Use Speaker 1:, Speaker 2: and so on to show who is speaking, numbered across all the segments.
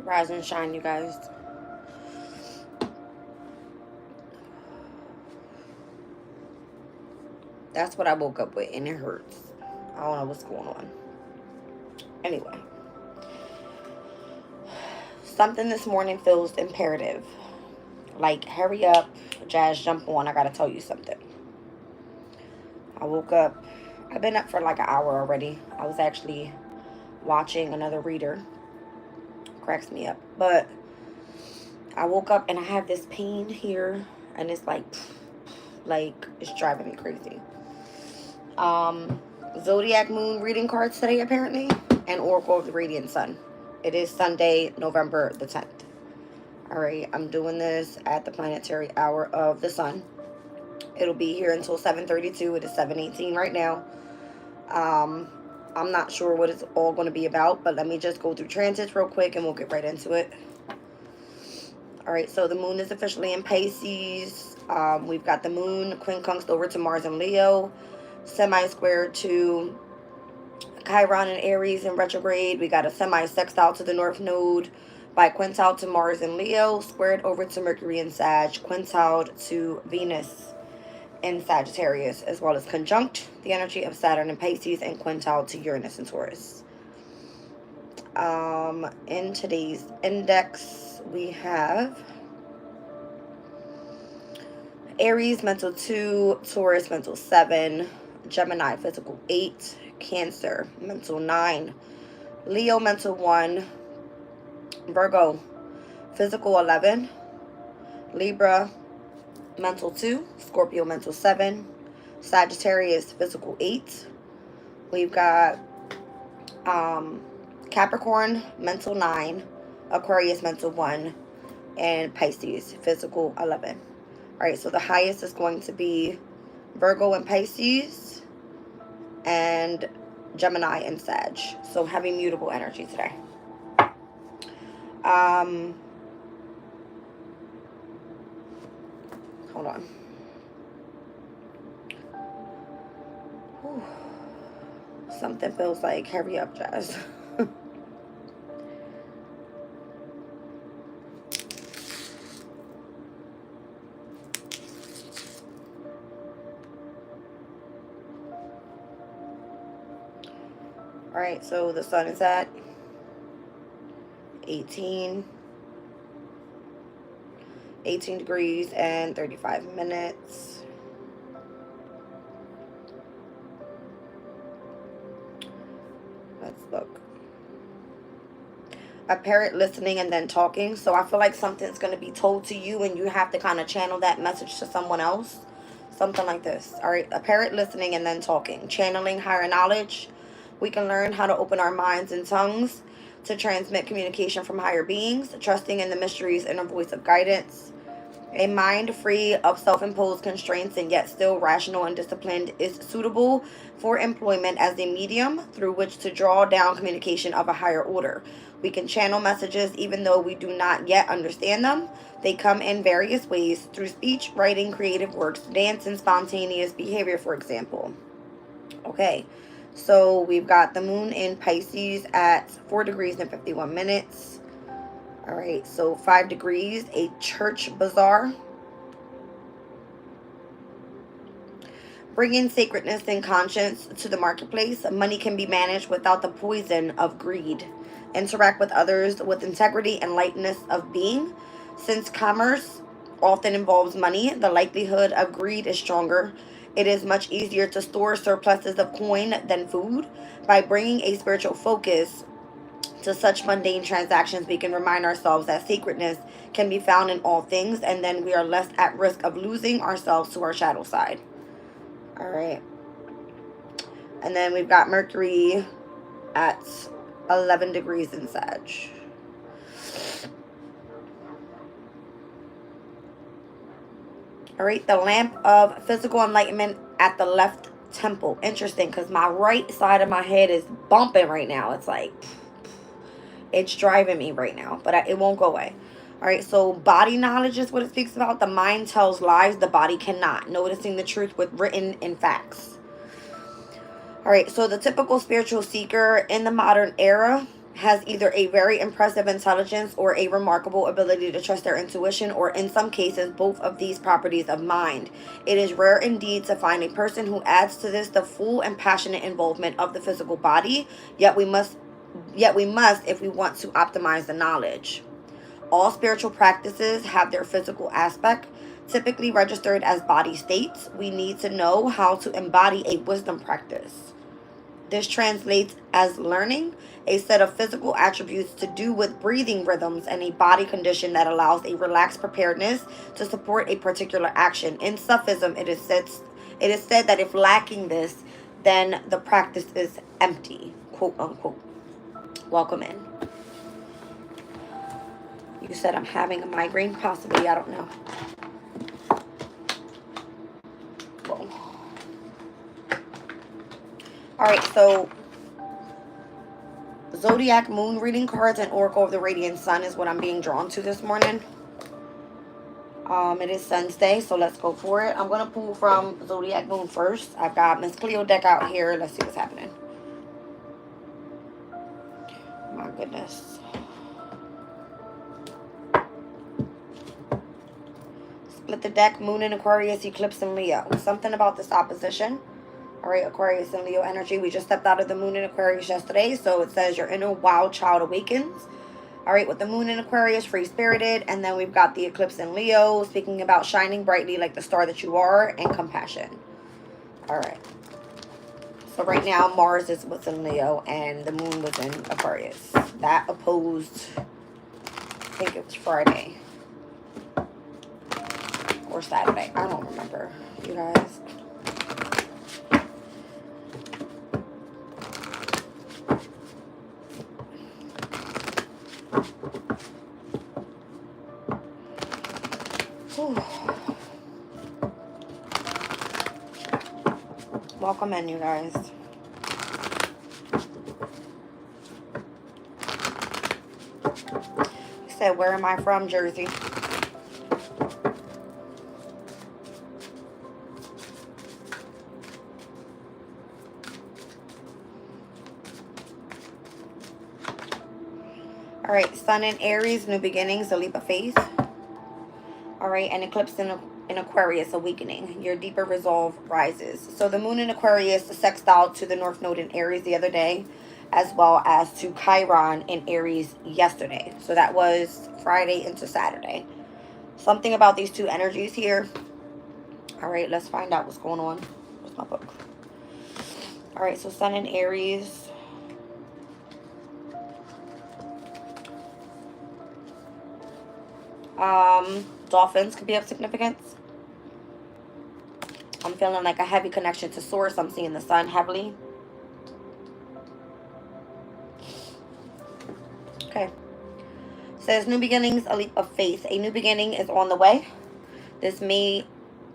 Speaker 1: Rise and shine, you guys. That's what I woke up with, and it hurts. I don't know what's going on. Anyway, something this morning feels imperative. Like, hurry up, Jazz, jump on. I gotta tell you something. I woke up. I've been up for like an hour already. I was actually watching another reader. Cracks me up. But I woke up and I have this pain here, and it's like it's driving me crazy. Zodiac moon reading cards today apparently, and Oracle of the Radiant Sun. It is Sunday, November the 10th. All right, I'm doing this at the planetary hour of the sun. It'll be here until 7:32. It is 7:18 right now. I'm not sure what it's all going to be about, but let me just go through transits real quick and we'll get right into it. All right, so the moon is officially in Pisces. We've got the moon quincunxed over to Mars and Leo, semi-square to Chiron and Aries in retrograde. We got a semi-sextile to the North Node by quintile to Mars and Leo, squared over to Mercury and Sag, quintiled to Venus in Sagittarius, as well as conjunct the energy of Saturn and Pisces, and quintile to Uranus and Taurus. In today's index, we have Aries mental 2, Taurus mental 7, Gemini physical 8, Cancer mental 9, Leo mental 1, Virgo physical 11, Libra mental 2, Scorpio mental 7, Sagittarius physical 8. We've got Capricorn mental 9, Aquarius mental 1, and Pisces physical 11. All right, so the highest is going to be Virgo and Pisces and Gemini and Sag. So heavy mutable energy today. Hold on. Whew. Something feels like hurry up, Jazz. All right, so the sun is at 18 degrees and 35 minutes. Let's look. A parrot listening and then talking. So I feel like something's going to be told to you and you have to kind of channel that message to someone else. Something like this. All right, a parrot listening and then talking. Channeling higher knowledge. We can learn how to open our minds and tongues to transmit communication from higher beings, trusting in the mysteries and a voice of guidance. A mind free of self-imposed constraints and yet still rational and disciplined is suitable for employment as a medium through which to draw down communication of a higher order. We can channel messages even though we do not yet understand them. They come in various ways through speech, writing, creative works, dance, and spontaneous behavior, for example. Okay. So we've got the moon in Pisces at 4 degrees and 51 minutes. All right, so 5 degrees, a church bazaar. Bringing sacredness and conscience to the marketplace. Money can be managed without the poison of greed. Interact with others with integrity and lightness of being. Since commerce often involves money, the likelihood of greed is stronger. It is much easier to store surpluses of coin than food. By bringing a spiritual focus to such mundane transactions, we can remind ourselves that sacredness can be found in all things, and then we are less at risk of losing ourselves to our shadow side. All right. And then we've got Mercury at 11 degrees in Sag. All right, the lamp of physical enlightenment at the left temple. Interesting, because my right side of my head is bumping right now. It's like, it's driving me right now, but it won't go away. All right, so body knowledge is what it speaks about. The mind tells lies, the body cannot. Noticing the truth with written in facts. All right, so the typical spiritual seeker in the modern era has either a very impressive intelligence or a remarkable ability to trust their intuition, or in some cases, both of these properties of mind. It is rare indeed to find a person who adds to this the full and passionate involvement of the physical body, yet we must if we want to optimize the knowledge. All spiritual practices have their physical aspect, typically registered as body states. We need to know how to embody a wisdom practice. This translates as learning a set of physical attributes to do with breathing rhythms and a body condition that allows a relaxed preparedness to support a particular action. In Sufism, it is said that if lacking this, then the practice is empty, quote unquote. Welcome in. You said I'm having a migraine, possibly, I don't know. Whoa. Alright, so Zodiac Moon reading cards and Oracle of the Radiant Sun is what I'm being drawn to this morning. It is Sunday, so let's go for it. I'm going to pull from Zodiac Moon first. I've got Miss Cleo deck out here. Let's see what's happening. My goodness. Split the deck, Moon in Aquarius, Eclipse in Leo. Something about this opposition. All right, Aquarius and Leo energy. We just stepped out of the Moon in Aquarius yesterday, so it says your inner wild child awakens. All right, with the Moon in Aquarius, free-spirited, and then we've got the Eclipse in Leo, speaking about shining brightly like the star that you are, and compassion. All right. So right now, Mars is what's in Leo, and the Moon was in Aquarius. That opposed, I think it was Friday. Or Saturday. I don't remember, you guys. Whew. Welcome in, you guys. You said, where am I from? Jersey. All right, Sun in Aries, new beginnings, a leap of faith. All right, and Eclipse in Aquarius, awakening. Your deeper resolve rises. So the Moon in Aquarius sextile to the North Node in Aries the other day, as well as to Chiron in Aries yesterday. So that was Friday into Saturday. Something about these two energies here. All right, let's find out what's going on. Where's my book? All right, so Sun in Aries. Dolphins could be of significance. I'm feeling like a heavy connection to source. I'm seeing the sun heavily. Okay. Says new beginnings, a leap of faith. A new beginning is on the way. This may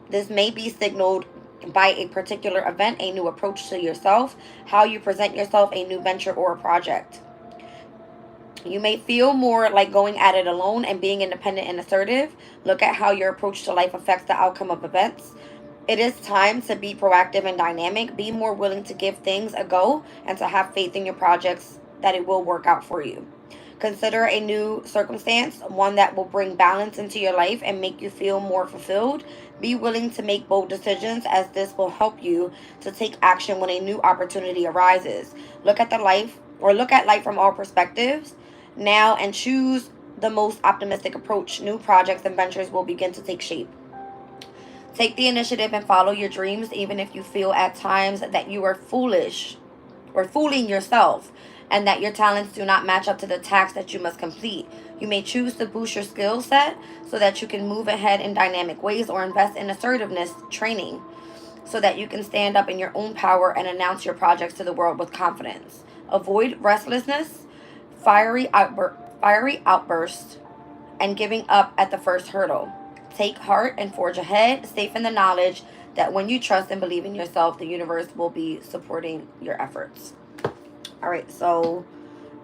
Speaker 1: be signaled by a particular event, a new approach to yourself, how you present yourself, a new venture or a project. You may feel more like going at it alone and being independent and assertive. Look at how your approach to life affects the outcome of events. It is time to be proactive and dynamic. Be more willing to give things a go and to have faith in your projects that it will work out for you. Consider a new circumstance, one that will bring balance into your life and make you feel more fulfilled. Be willing to make bold decisions, as this will help you to take action when a new opportunity arises. Look at life from all perspectives now and choose the most optimistic approach. New projects and ventures will begin to take shape. Take the initiative and follow your dreams, even if you feel at times that you are foolish or fooling yourself and that your talents do not match up to the task that you must complete. You may choose to boost your skill set so that you can move ahead in dynamic ways, or invest in assertiveness training so that you can stand up in your own power and announce your projects to the world with confidence. Avoid restlessness, fiery outbursts, and giving up at the first hurdle. Take heart and forge ahead, safe in the knowledge that when you trust and believe in yourself, the universe will be supporting your efforts. All right, so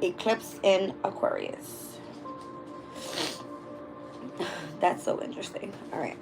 Speaker 1: Eclipse in Aquarius. That's so interesting. All right,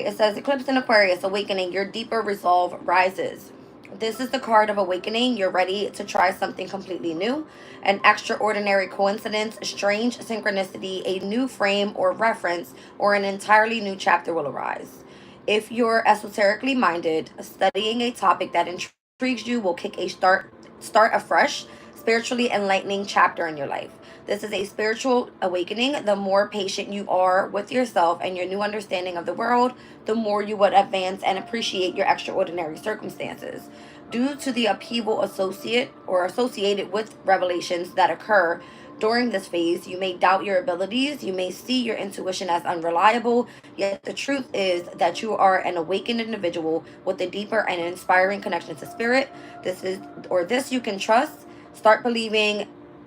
Speaker 1: it says Eclipse in Aquarius, awakening. Your deeper resolve rises. This is the card of awakening. You're ready to try something completely new. An extraordinary coincidence, a strange synchronicity, a new frame or reference, or an entirely new chapter will arise. If you're esoterically minded, studying a topic that intrigues you will kick a start a fresh, spiritually enlightening chapter in your life. This is a spiritual awakening. The more patient you are with yourself and your new understanding of the world, the more you would advance and appreciate your extraordinary circumstances. Due to the upheaval associated with revelations that occur during this phase, you may doubt your abilities, you may see your intuition as unreliable, yet the truth is that you are an awakened individual with a deeper and inspiring connection to spirit. This you can trust. Start believing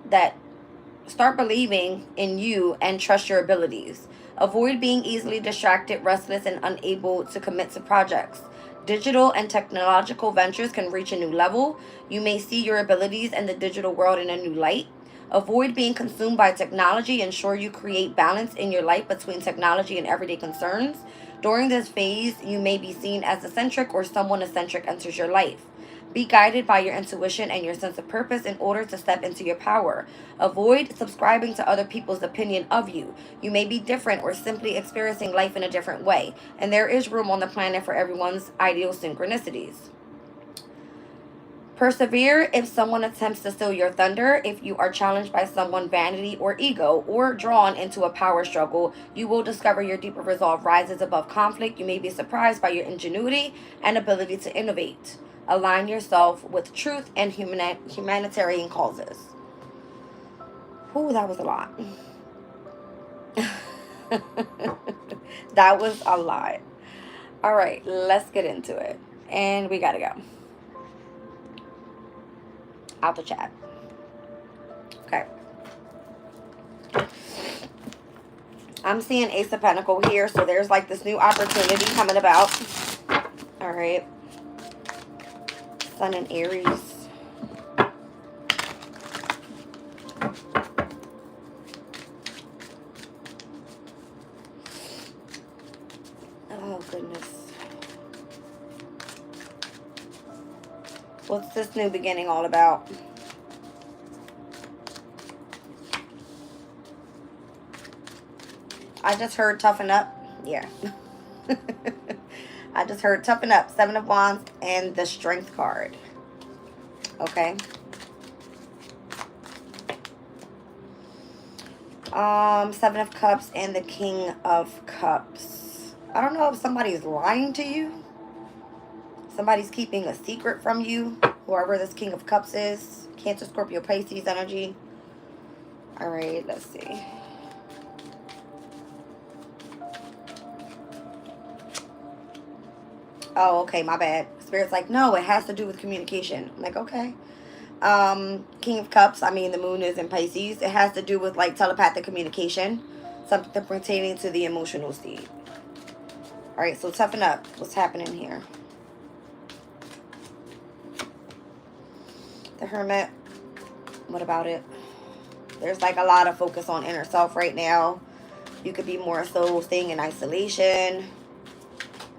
Speaker 1: that Start believing in you and trust your abilities. Avoid being easily distracted, restless, and unable to commit to projects. Digital and technological ventures can reach a new level. You may see your abilities in the digital world in a new light. Avoid being consumed by technology. Ensure you create balance in your life between technology and everyday concerns. During this phase, you may be seen as eccentric or someone eccentric enters your life. Be guided by your intuition and your sense of purpose in order to step into your power. Avoid subscribing to other people's opinion of you. You may be different or simply experiencing life in a different way, and there is room on the planet for everyone's ideal synchronicities. Persevere if someone attempts to steal your thunder. If you are challenged by someone's vanity or ego, or drawn into a power struggle, you will discover your deeper resolve rises above conflict. You may be surprised by your ingenuity and ability to innovate. Align yourself with truth and humanitarian causes. Ooh, that was a lot. That was a lot. All right, let's get into it. And we gotta go. Out the chat. Okay. I'm seeing Ace of Pentacles here, so there's like this new opportunity coming about. All right. Sun in Aries. Oh, goodness. What's this new beginning all about? I just heard toughen up. Yeah. I just heard toughen up. 7 of Wands and the Strength card. Okay. Seven of Cups and the King of Cups. I don't know if somebody's lying to you. Somebody's keeping a secret from you. Whoever this King of Cups is. Cancer, Scorpio, Pisces energy. All right, let's see. Oh, okay, my bad. Spirit's like, no, it has to do with communication. I'm like, okay. King of Cups, I mean, the moon is in Pisces. It has to do with, like, telepathic communication. Something pertaining to the emotional state. All right, so toughen up. What's happening here? The Hermit. What about it? There's, like, a lot of focus on inner self right now. You could be more so staying in isolation.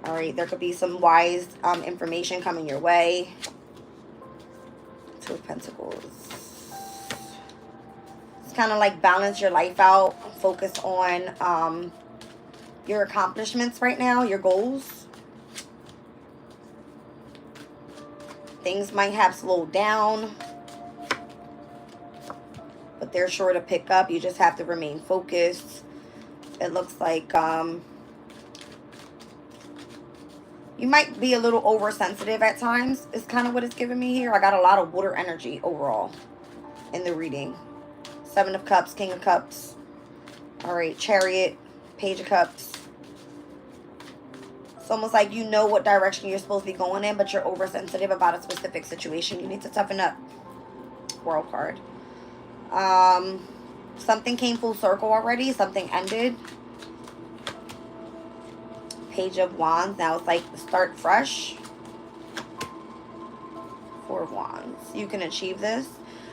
Speaker 1: All right, there could be some wise information coming your way. Two of Pentacles. It's kind of like balance your life out. Focus on your accomplishments right now, your goals. Things might have slowed down, but they're sure to pick up. You just have to remain focused. It looks like you might be a little oversensitive at times. Is kind of what it's giving me here. I got a lot of water energy overall in the reading. 7 of Cups, King of Cups. All right, Chariot, Page of Cups. It's almost like you know what direction you're supposed to be going in, but you're oversensitive about a specific situation. You need to toughen up. World card. Something came full circle already. Something ended. Page of Wands. Now it's like start fresh. 4 of Wands. You can achieve this.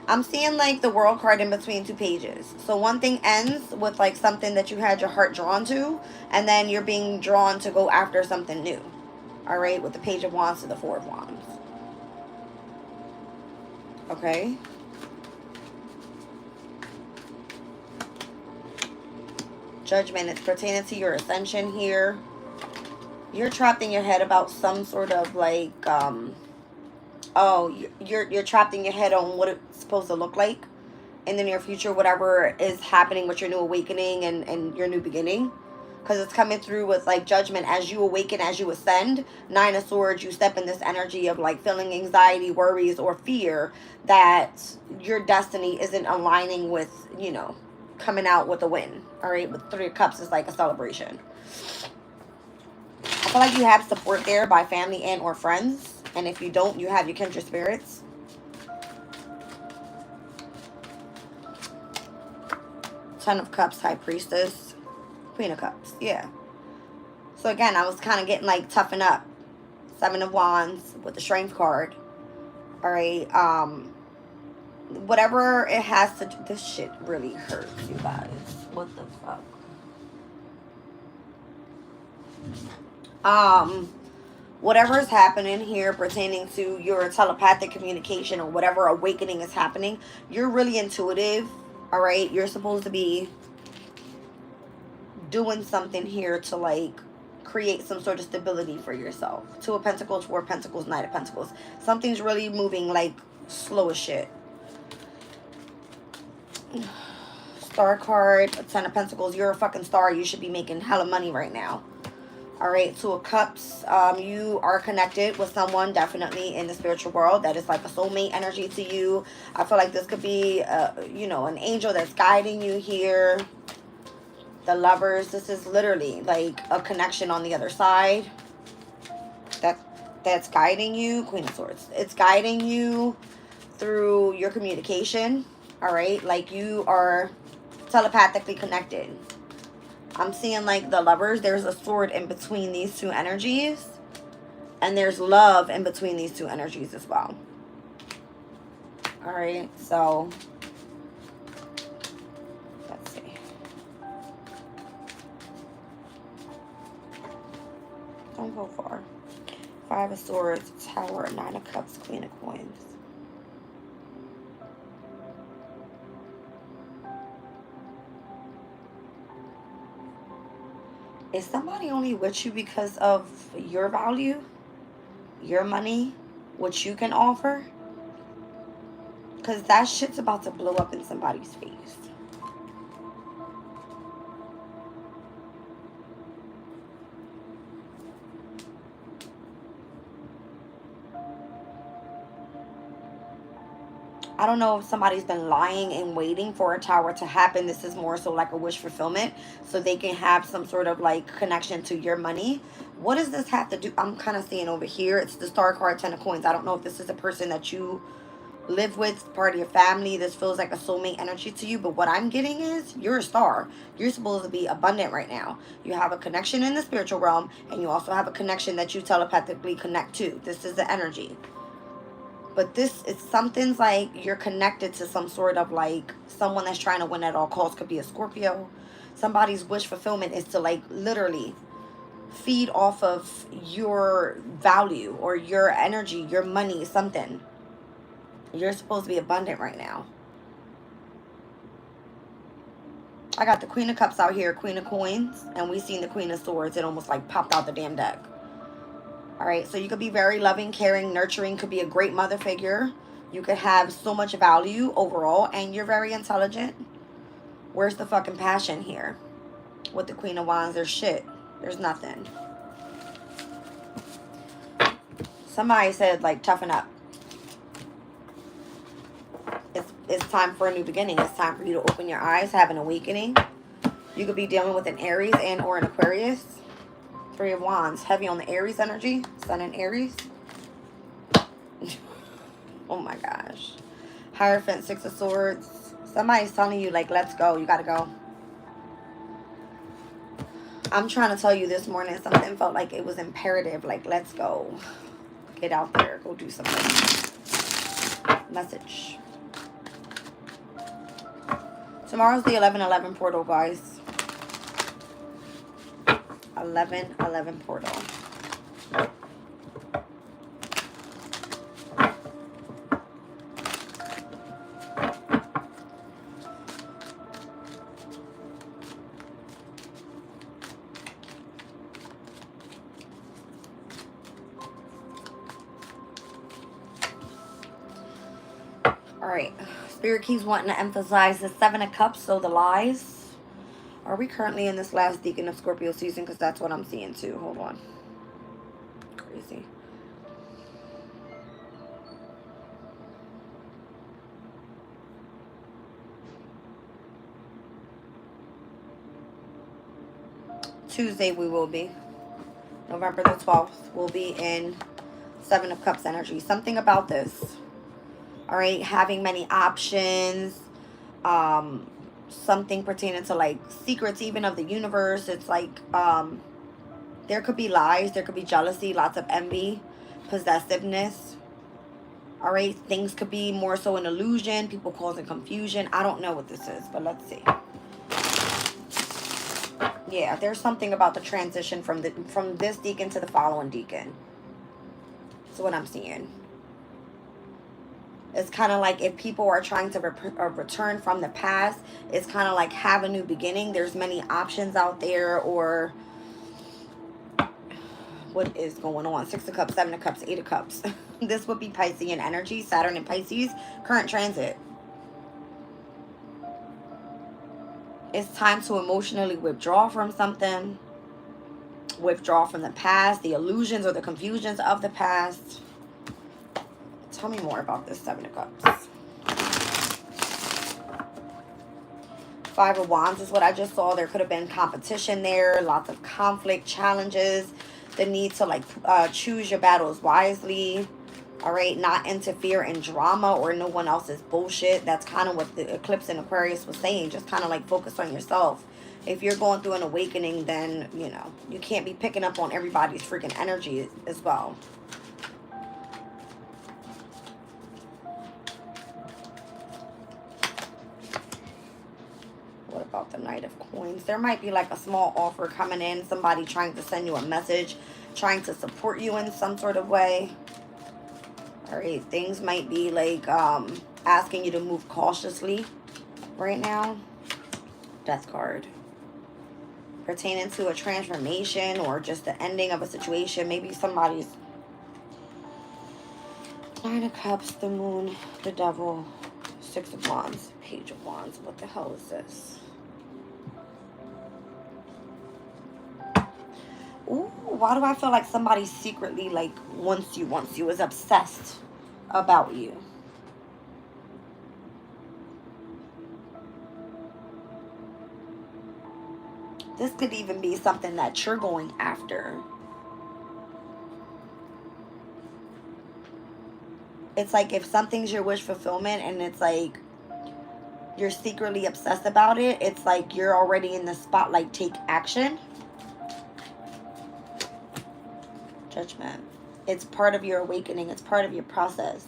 Speaker 1: I'm seeing like the World card in between 2 pages. So one thing ends with like something that you had your heart drawn to, and then you're being drawn to go after something new. All right, with the Page of Wands to the 4 of Wands. Okay. Judgment is pertaining to your ascension here. You're trapped in your head about some sort of like, oh, you're trapped in your head on what it's supposed to look like in the near future, whatever is happening with your new awakening and your new beginning. Because it's coming through with like judgment as you awaken, as you ascend. Nine of Swords, you step in this energy of like feeling anxiety, worries, or fear that your destiny isn't aligning with, you know, coming out with a win. All right, with Three of Cups is like a celebration. I feel like you have support there by family and or friends. And if you don't, you have your kindred spirits. Ten of Cups, High Priestess, Queen of Cups. Yeah. So again, I was kind of getting like toughen up. Seven of Wands with the Strength card. All right. Whatever it has to do. This shit really hurts, you guys. What the fuck? Whatever is happening here pertaining to your telepathic communication or whatever awakening is happening, you're really intuitive. All right. You're supposed to be doing something here to like create some sort of stability for yourself. Two of Pentacles, Four of Pentacles, Knight of Pentacles. Something's really moving like slow as shit. Star card, Ten of Pentacles. You're a fucking star. You should be making hella money right now. All right, Two of Cups. You are connected with someone definitely in the spiritual world that is like a soulmate energy to you. I feel like this could be, you know, an angel that's guiding you here. The Lovers. This is literally like a connection on the other side. That's guiding you. Queen of Swords. It's guiding you through your communication. All right, like you are telepathically connected. I'm seeing like the Lovers. There's a sword in between these two energies. And there's love in between these two energies as well. All right, so let's see. Don't go far. Five of Swords, Tower, Nine of Cups, Queen of Coins. Is somebody only with you because of your value, your money, what you can offer? Because that shit's about to blow up in somebody's face. I don't know if somebody's been lying and waiting for a tower to happen. This is more so like a wish fulfillment. So they can have some sort of like connection to your money. What does this have to do? I'm kind of seeing over here. It's the Star card, Ten of Coins. I don't know if this is a person that you live with, part of your family. This feels like a soulmate energy to you. But what I'm getting is you're a star. You're supposed to be abundant right now. You have a connection in the spiritual realm. And you also have a connection that you telepathically connect to. This is the energy. But this is something's like you're connected to some sort of like someone that's trying to win at all costs. Could be a Scorpio. Somebody's wish fulfillment is to like literally feed off of your value or your energy, your money, something. You're supposed to be abundant right now. I got the Queen of Cups out here, Queen of Coins, and we seen the Queen of Swords. It almost like popped out the damn deck. All right, so you could be very loving, caring, nurturing, could be a great mother figure. You could have so much value overall, and you're very intelligent. Where's the fucking passion here? With the Queen of Wands, there's shit. There's nothing. Somebody said, like, toughen up. It's time for a new beginning. It's time for you to open your eyes, have an awakening. You could be dealing with an Aries and or an Aquarius. Three of Wands, heavy on the Aries energy. Sun in Aries. Oh my gosh. Hierophant, Six of Swords. Somebody's telling you, like, let's go. You gotta go. I'm trying to tell you this morning, something felt like it was imperative. Like, let's go. Get out there. Go do something. Message. Tomorrow's the 11/11 portal, guys. 11/11 portal. All right. Spirit keeps wanting to emphasize the Seven of Cups, so the lies. Are we currently in this last deacon of Scorpio season? Because that's what I'm seeing too. Hold on. Crazy. Tuesday we will be. November the 12th. We'll be in Seven of Cups energy. Something about this. All right. Having many options. Something pertaining to like secrets even of the universe. It's like there could be lies, there could be jealousy, lots of envy, possessiveness. All right, things could be more so an illusion, people causing confusion. I don't know what this is, but let's see. Yeah, there's something about the transition from this deacon to the following deacon. That's what I'm seeing. It's kind of like if people are trying to return from the past, it's kind of like have a new beginning. There's many options out there, or what is going on? Six of Cups, Seven of Cups, Eight of Cups. This would be Piscean energy, Saturn and Pisces, current transit. It's time to emotionally withdraw from something. Withdraw from the past, the illusions or the confusions of the past. Tell me more about this Seven of Cups. Five of Wands is what I just saw. There could have been competition there, lots of conflict, challenges, the need to like choose your battles wisely. All right, not interfere in drama or no one else's bullshit. That's kind of what the eclipse in Aquarius was saying. Just kind of like focus on yourself. If you're going through an awakening, then, you know, you can't be picking up on everybody's freaking energy as well. What about the Knight of Coins? There might be like a small offer coming in. Somebody trying to send you a message, trying to support you in some sort of way. All right, things might be like asking you to move cautiously right now. Death card. Pertaining to a transformation or just the ending of a situation. Maybe somebody's... Nine of Cups, the Moon, the Devil, Six of Wands, Page of Wands. What the hell is this? Ooh, why do I feel like somebody secretly like wants you, is obsessed about you? This could even be something that you're going after. It's like if something's your wish fulfillment and it's like you're secretly obsessed about it, it's like you're already in the spotlight. Take action. Judgment. It's part of your awakening. It's part of your process.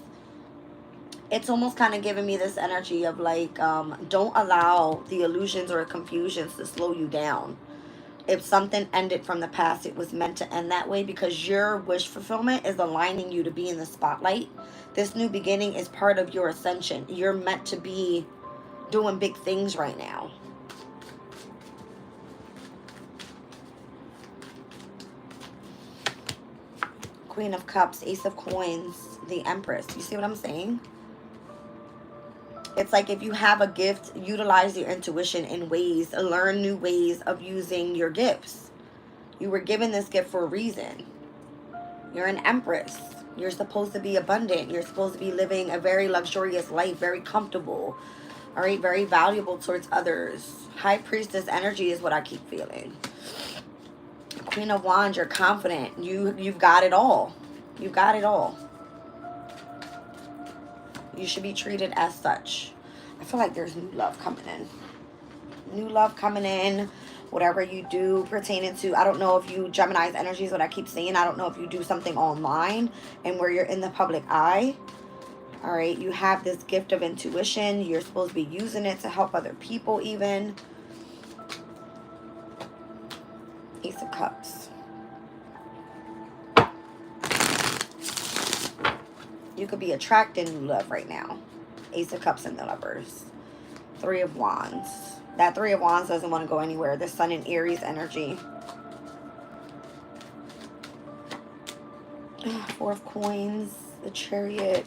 Speaker 1: It's almost kind of giving me this energy of like, don't allow the illusions or confusions to slow you down. If something ended from the past, it was meant to end that way because your wish fulfillment is aligning you to be in the spotlight. This new beginning is part of your ascension. You're meant to be doing big things right now. Queen of Cups, Ace of Coins, the Empress. You see what I'm saying? It's like if you have a gift, utilize your intuition in ways, learn new ways of using your gifts. You were given this gift for a reason. You're an Empress. You're supposed to be abundant. You're supposed to be living a very luxurious life, very comfortable. All right, very valuable towards others. High Priestess energy is what I keep feeling. Queen of Wands, you're confident. You've got it all. You've got it all. You should be treated as such. I feel like there's new love coming in. New love coming in. Whatever you do pertaining to, I don't know if you, Gemini's energy is what I keep saying. I don't know if you do something online and where you're in the public eye. All right, you have this gift of intuition. You're supposed to be using it to help other people even. Ace of Cups. You could be attracting new love right now. Ace of Cups and the Lovers. Three of Wands. That Three of Wands doesn't want to go anywhere. The Sun in Aries energy. Four of Coins. The Chariot.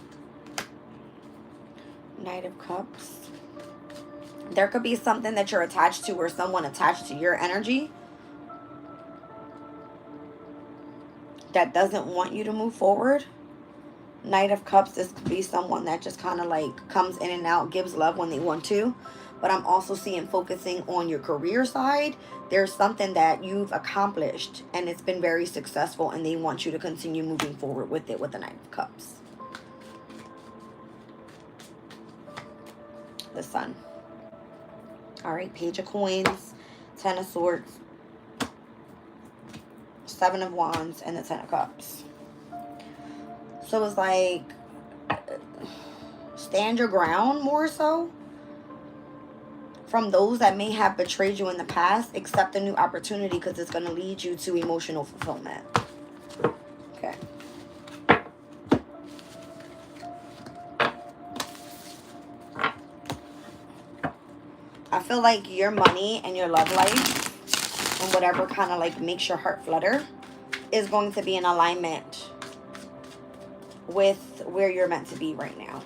Speaker 1: Knight of Cups. There could be something that you're attached to or someone attached to your energy that doesn't want you to move forward. Knight of Cups, this could be someone that just kind of like comes in and out, gives love when they want to. But I'm also seeing focusing on your career side. There's something that you've accomplished and it's been very successful and they want you to continue moving forward with it with the Knight of Cups. The Sun. All right, Page of Coins, Ten of Swords, Seven of Wands, and the Ten of Cups. So it's like, stand your ground more so. From those that may have betrayed you in the past, accept a new opportunity because it's going to lead you to emotional fulfillment. Okay. I feel like your money and your love life and whatever kind of like makes your heart flutter is going to be in alignment with where you're meant to be right now,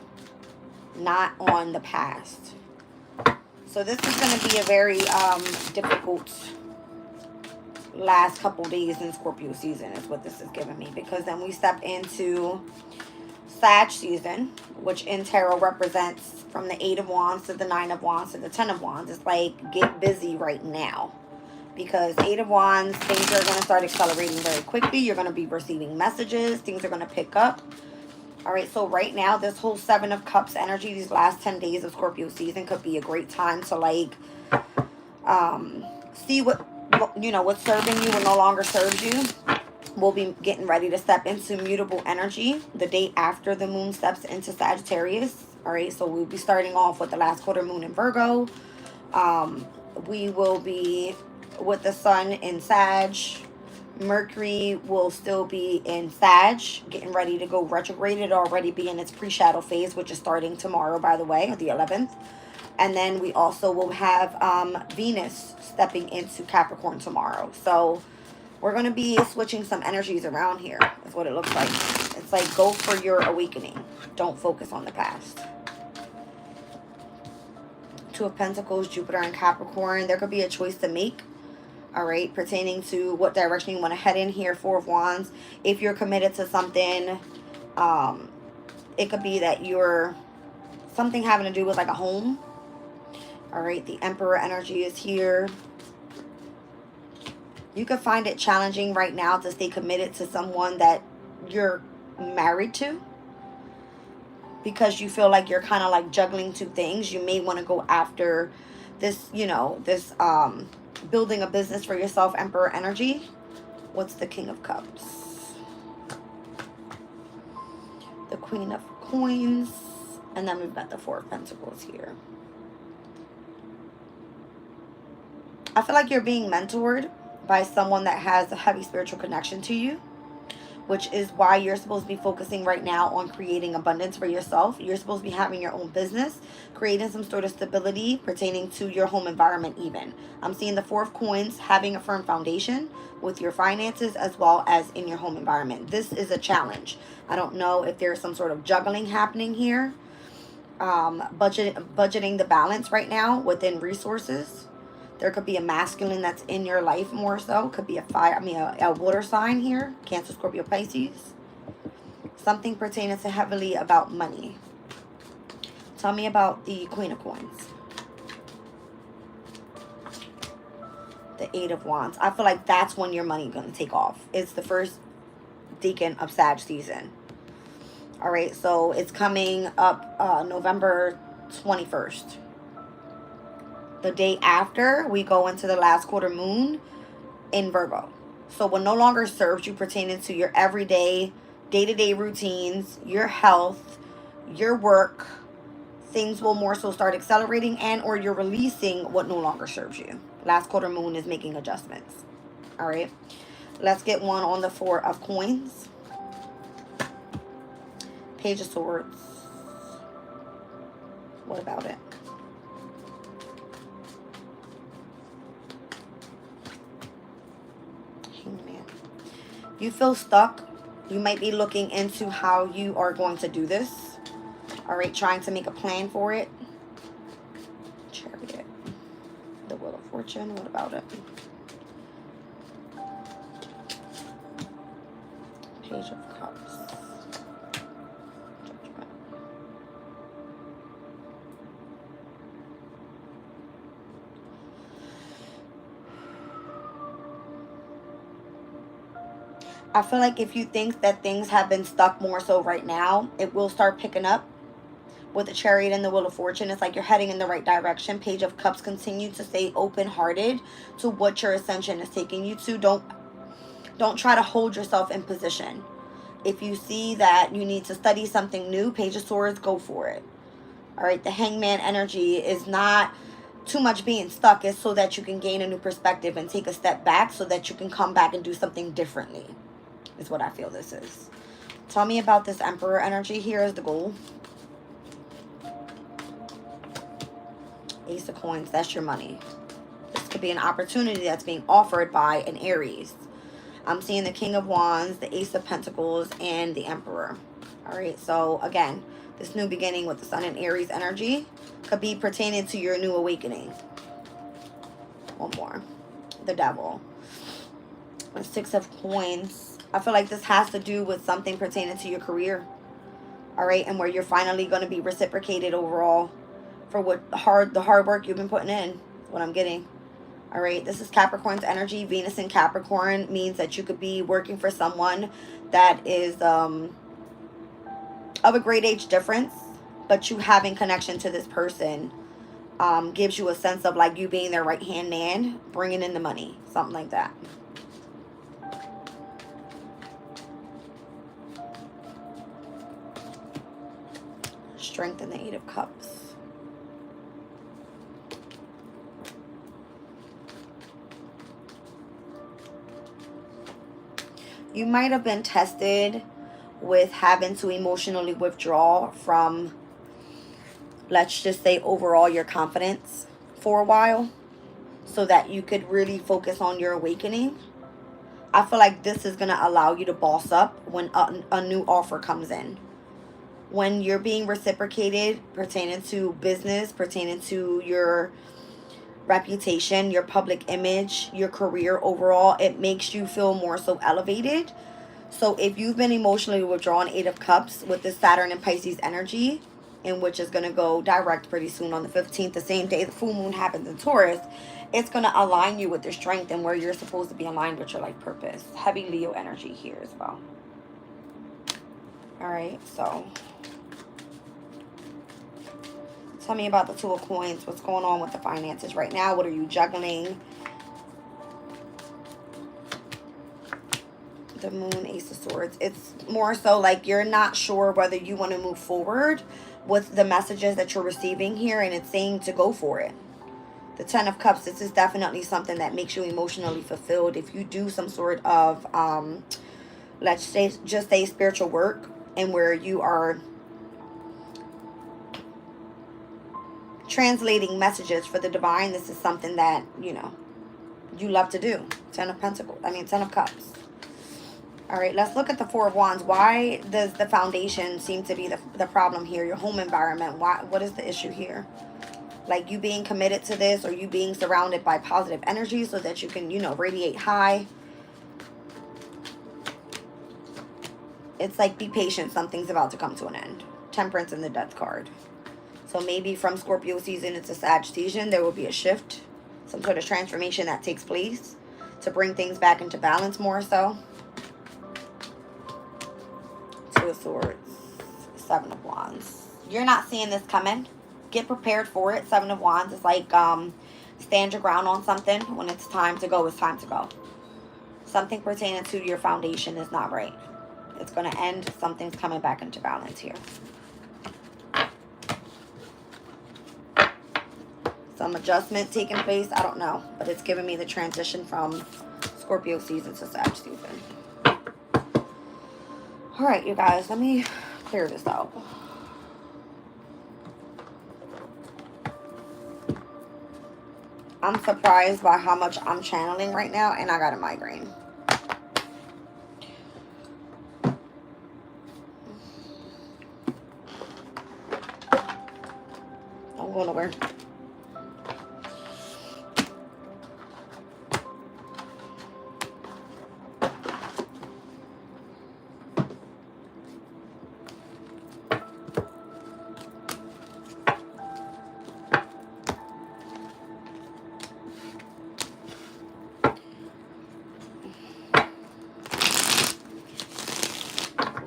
Speaker 1: not on the past. So this is going to be a very difficult last couple days in Scorpio season is what this is giving me, because then we step into Sag season, which in tarot represents from the 8 of Wands to the 9 of Wands to the 10 of Wands. It's like, get busy right now, because 8 of Wands, things are going to start accelerating very quickly. You're going to be receiving messages. Things are going to pick up. All right, so right now, this whole 7 of Cups energy, these last 10 days of Scorpio season could be a great time to like see what, you know, what's serving you and no longer serves you. We'll be getting ready to step into mutable energy the day after the moon steps into Sagittarius. All right, so we'll be starting off with the last quarter moon in Virgo. We will be with the sun in Sag. Mercury will still be in Sag, getting ready to go retrograde. It already be in its pre-shadow phase, which is starting tomorrow, by the way, the 11th. And then we also will have Venus stepping into Capricorn tomorrow. So we're going to be switching some energies around here, is what it looks like. It's like, go for your awakening. Don't focus on the past. Two of Pentacles, Jupiter and Capricorn. There could be a choice to make. All right, pertaining to what direction you want to head in here. 4 of Wands. If you're committed to something, it could be that you're something having to do with like a home. All right, the Emperor energy is here. You could find it challenging right now to stay committed to someone that you're married to, because you feel like you're kind of like juggling two things. You may want to go after this, you know, this building a business for yourself, Emperor energy. What's the King of Cups? The Queen of Coins. And then we've got the 4 of Pentacles here. I feel like you're being mentored by someone that has a heavy spiritual connection to you, which is why you're supposed to be focusing right now on creating abundance for yourself. You're supposed to be having your own business, creating some sort of stability pertaining to your home environment even. I'm seeing the 4 of Coins, having a firm foundation with your finances as well as in your home environment. This is a challenge. I don't know if there's some sort of juggling happening here. Budgeting the balance right now within resources. There could be a masculine that's in your life more so. Could be a water sign here. Cancer, Scorpio, Pisces. Something pertaining to heavily about money. Tell me about the Queen of Coins. The 8 of Wands. I feel like that's when your money is going to take off. It's the first decan of Sag season. All right, so it's coming up November 21st. The day after, we go into the last quarter moon in Virgo. So what no longer serves you pertaining to your everyday, day-to-day routines, your health, your work, things will more so start accelerating, and or you're releasing what no longer serves you. Last quarter moon is making adjustments. All right. Let's get one on the 4 of Coins. Page of Swords. What about it? Hangman. You feel stuck. You might be looking into how you are going to do this. All right, trying to make a plan for it. Chariot. The Wheel of Fortune. What about it? Page of Cups. Judgment. I feel like if you think that things have been stuck more so right now, it will start picking up. With the Chariot and the Wheel of Fortune, it's like you're heading in the right direction. Page of Cups, continue to stay open-hearted to what your ascension is taking you to. Don't try to hold yourself in position. If you see that you need to study something new, Page of Swords, go for it. All right, the Hangman energy is not too much being stuck. It's so that you can gain a new perspective and take a step back so that you can come back and do something differently, is what I feel this is. Tell me about this Emperor energy. Here is the goal. Ace of Coins, that's your money. This could be an opportunity that's being offered by an Aries. I'm seeing the King of Wands, the Ace of Pentacles, and the Emperor. All right, so again, this new beginning with the Sun and Aries energy could be pertaining to your new awakening. One more. The Devil. The Six of Coins. I feel like this has to do with something pertaining to your career. All right, and where you're finally going to be reciprocated overall for what the hard work you've been putting in, what I'm getting. All right, this is Capricorn's energy. Venus in Capricorn means that you could be working for someone that is of a great age difference, but you having connection to this person gives you a sense of like you being their right-hand man, bringing in the money, something like that. Strength in the Eight of Cups. You might have been tested with having to emotionally withdraw from, let's just say, overall your confidence for a while so that you could really focus on your awakening. I feel like this is going to allow you to boss up when a new offer comes in. When you're being reciprocated pertaining to business, pertaining to your reputation, your public image, your career overall, it makes you feel more so elevated. So if you've been emotionally withdrawn, Eight of Cups with this Saturn and Pisces energy, in which is going to go direct pretty soon on the 15th, the same day the full moon happens in Taurus, it's going to align you with your strength and where you're supposed to be aligned with your life purpose. Heavy Leo energy here as well. All right, so tell me about the Two of Coins. What's going on with the finances right now? What are you juggling? The Moon, Ace of Swords. It's more so like you're not sure whether you want to move forward with the messages that you're receiving here, and it's saying to go for it. The Ten of Cups, this is definitely something that makes you emotionally fulfilled. If you do some sort of, let's say, just say spiritual work, and where you are translating messages for the divine, this is something that, you know, you love to do. Ten of Cups. All right, let's look at the Four of Wands. Why does the foundation seem to be the problem here? Your home environment. What is the issue here? Like you being committed to this, or you being surrounded by positive energy so that you can, you know, radiate high. It's like be patient. Something's about to come to an end. Temperance and the Death card. So maybe from Scorpio season into Sag season, there will be a shift. Some sort of transformation that takes place to bring things back into balance more so. Two of Swords. Seven of Wands. You're not seeing this coming. Get prepared for it. Seven of Wands is like stand your ground on something. When it's time to go, it's time to go. Something pertaining to your foundation is not right. It's going to end. Something's coming back into balance here. Some adjustment taking place. I don't know. But it's giving me the transition from Scorpio season to Sag season. All right, you guys. Let me clear this out. I'm surprised by how much I'm channeling right now, and I got a migraine. go nowhere.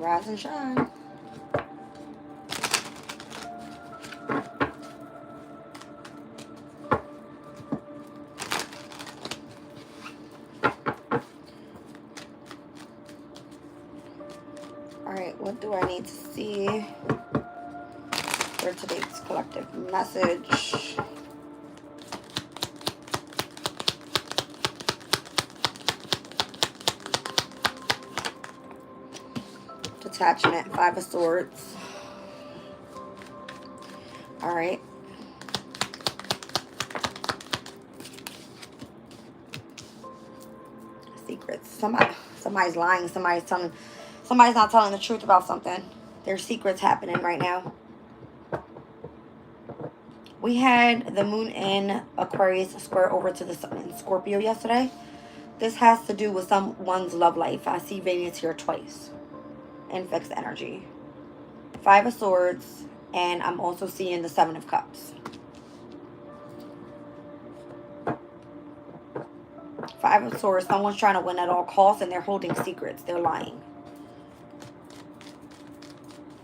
Speaker 1: Rise and shine. Alright, what do I need to see for today's collective message? Detachment, 5 of Swords. Alright. Secrets. Somebody's lying. Somebody's not telling the truth about something. There's secrets happening right now. We had the moon in Aquarius square over to the sun in Scorpio yesterday. This has to do with someone's love life. I see Venus here twice in fixed energy. 5 of Swords, and I'm also seeing the 7 of Cups. 5 of Swords, someone's trying to win at all costs and they're holding secrets. They're lying.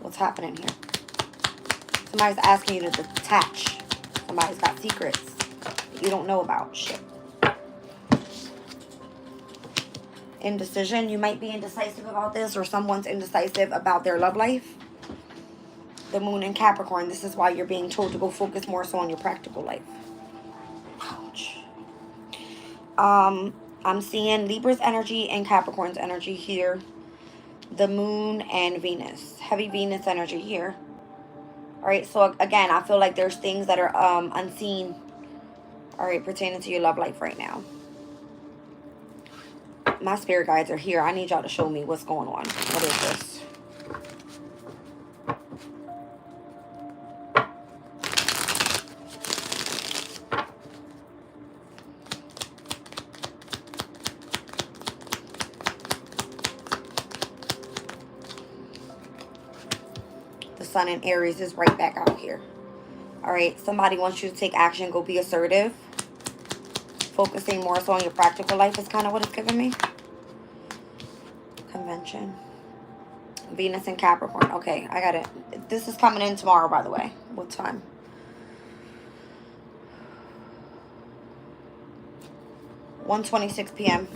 Speaker 1: What's happening here? Somebody's asking you to detach. Somebody's got secrets that you don't know about. Shit. Indecision. You might be indecisive about this, or someone's indecisive about their love life. The moon in Capricorn. This is why you're being told to go focus more so on your practical life. Ouch. I'm seeing Libra's energy and Capricorn's energy here. The moon and Venus. Heavy Venus energy here. Alright, so again, I feel like there's things that are unseen. Alright, pertaining to your love life right now. My spirit guides are here. I need y'all to show me what's going on. What is this? Sun in Aries is right back out here. All right, somebody wants you to take action. Go be assertive. Focusing more so on your practical life is kind of what it's giving me. Convention. Venus and Capricorn. Okay, I got it. This is coming in tomorrow, by the way. What time? (1:26 p.m.)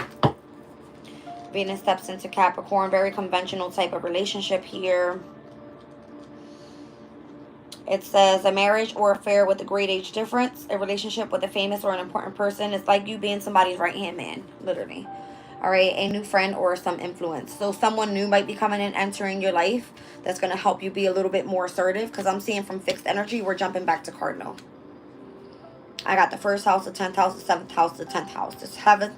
Speaker 1: Venus steps into Capricorn. Very conventional type of relationship here. It says a marriage or affair with a great age difference. A relationship with a famous or an important person. It's like you being somebody's right-hand man, literally. All right, a new friend or some influence. So someone new might be coming and entering your life that's going to help you be a little bit more assertive. Because I'm seeing from fixed energy, we're jumping back to cardinal. I got the 1st house, the 10th house, the 7th house, the 10th house. This has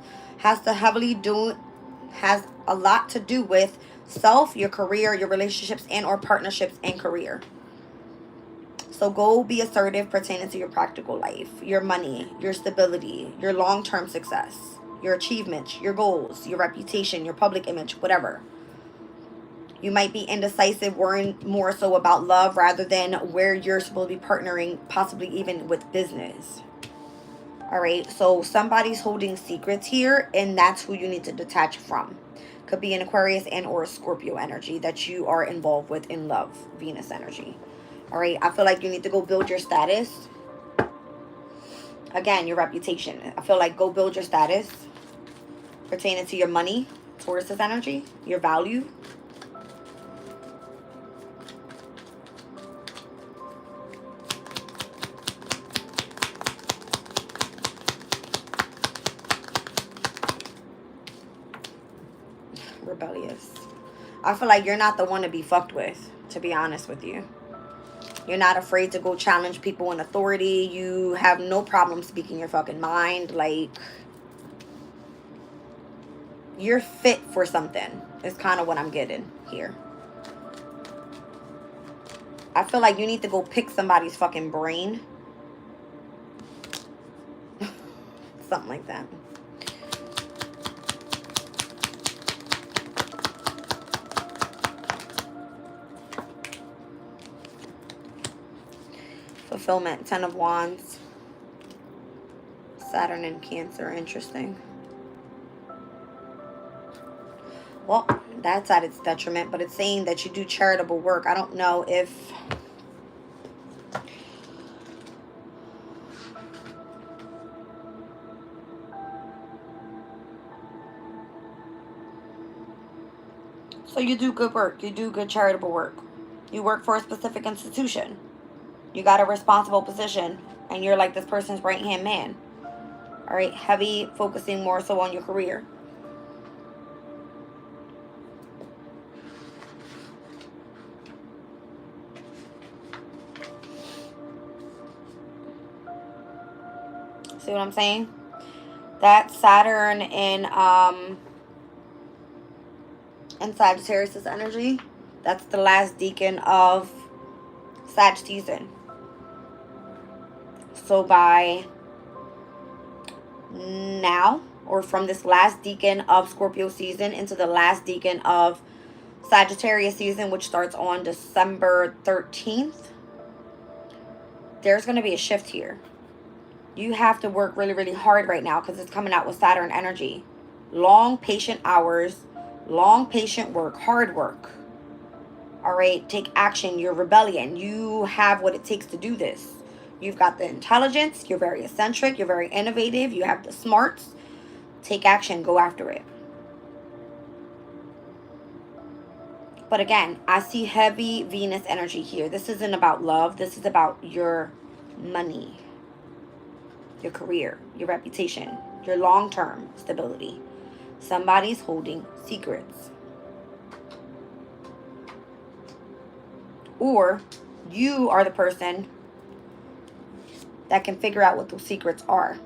Speaker 1: a lot to do with self, your career, your relationships, and or partnerships and career. So go be assertive pertaining to your practical life, your money, your stability, your long-term success, your achievements, your goals, your reputation, your public image, whatever. You might be indecisive, worrying more so about love rather than where you're supposed to be partnering, possibly even with business. All right, so somebody's holding secrets here, and that's who you need to detach from. Could be an Aquarius and or a Scorpio energy that you are involved with in love, Venus energy. All right, I feel like you need to go build your status. Again, your reputation. I feel like go build your status pertaining to your money, Taurus energy, your value. Rebellious. I feel like you're not the one to be fucked with, to be honest with you. You're not afraid to go challenge people in authority. You have no problem speaking your fucking mind. Like, you're fit for something. Is kind of what I'm getting here. I feel like you need to go pick somebody's fucking brain Something like that. Fulfillment, 10 of Wands. Saturn and Cancer, interesting. Well, that's at its detriment, but it's saying that you do charitable work. I don't know if... So you do good work. You do good charitable work. You work for a specific institution. You got a responsible position, and you're like this person's right-hand man. All right, heavy focusing more so on your career. See what I'm saying? That Saturn in Sagittarius' energy, that's the last decan of Sag season. So by now, or from this last decan of Scorpio season into the last decan of Sagittarius season, which starts on December 13th, there's going to be a shift here. You have to work really, really hard right now because it's coming out with Saturn energy. Long, patient hours, long, patient work, hard work. All right, take action. You're rebellion. You have what it takes to do this. You've got the intelligence. You're very eccentric. You're very innovative. You have the smarts. Take action. Go after it. But again, I see heavy Venus energy here. This isn't about love. This is about your money, your career, your reputation, your long-term stability. Somebody's holding secrets. Or you are the person that can figure out what those secrets are.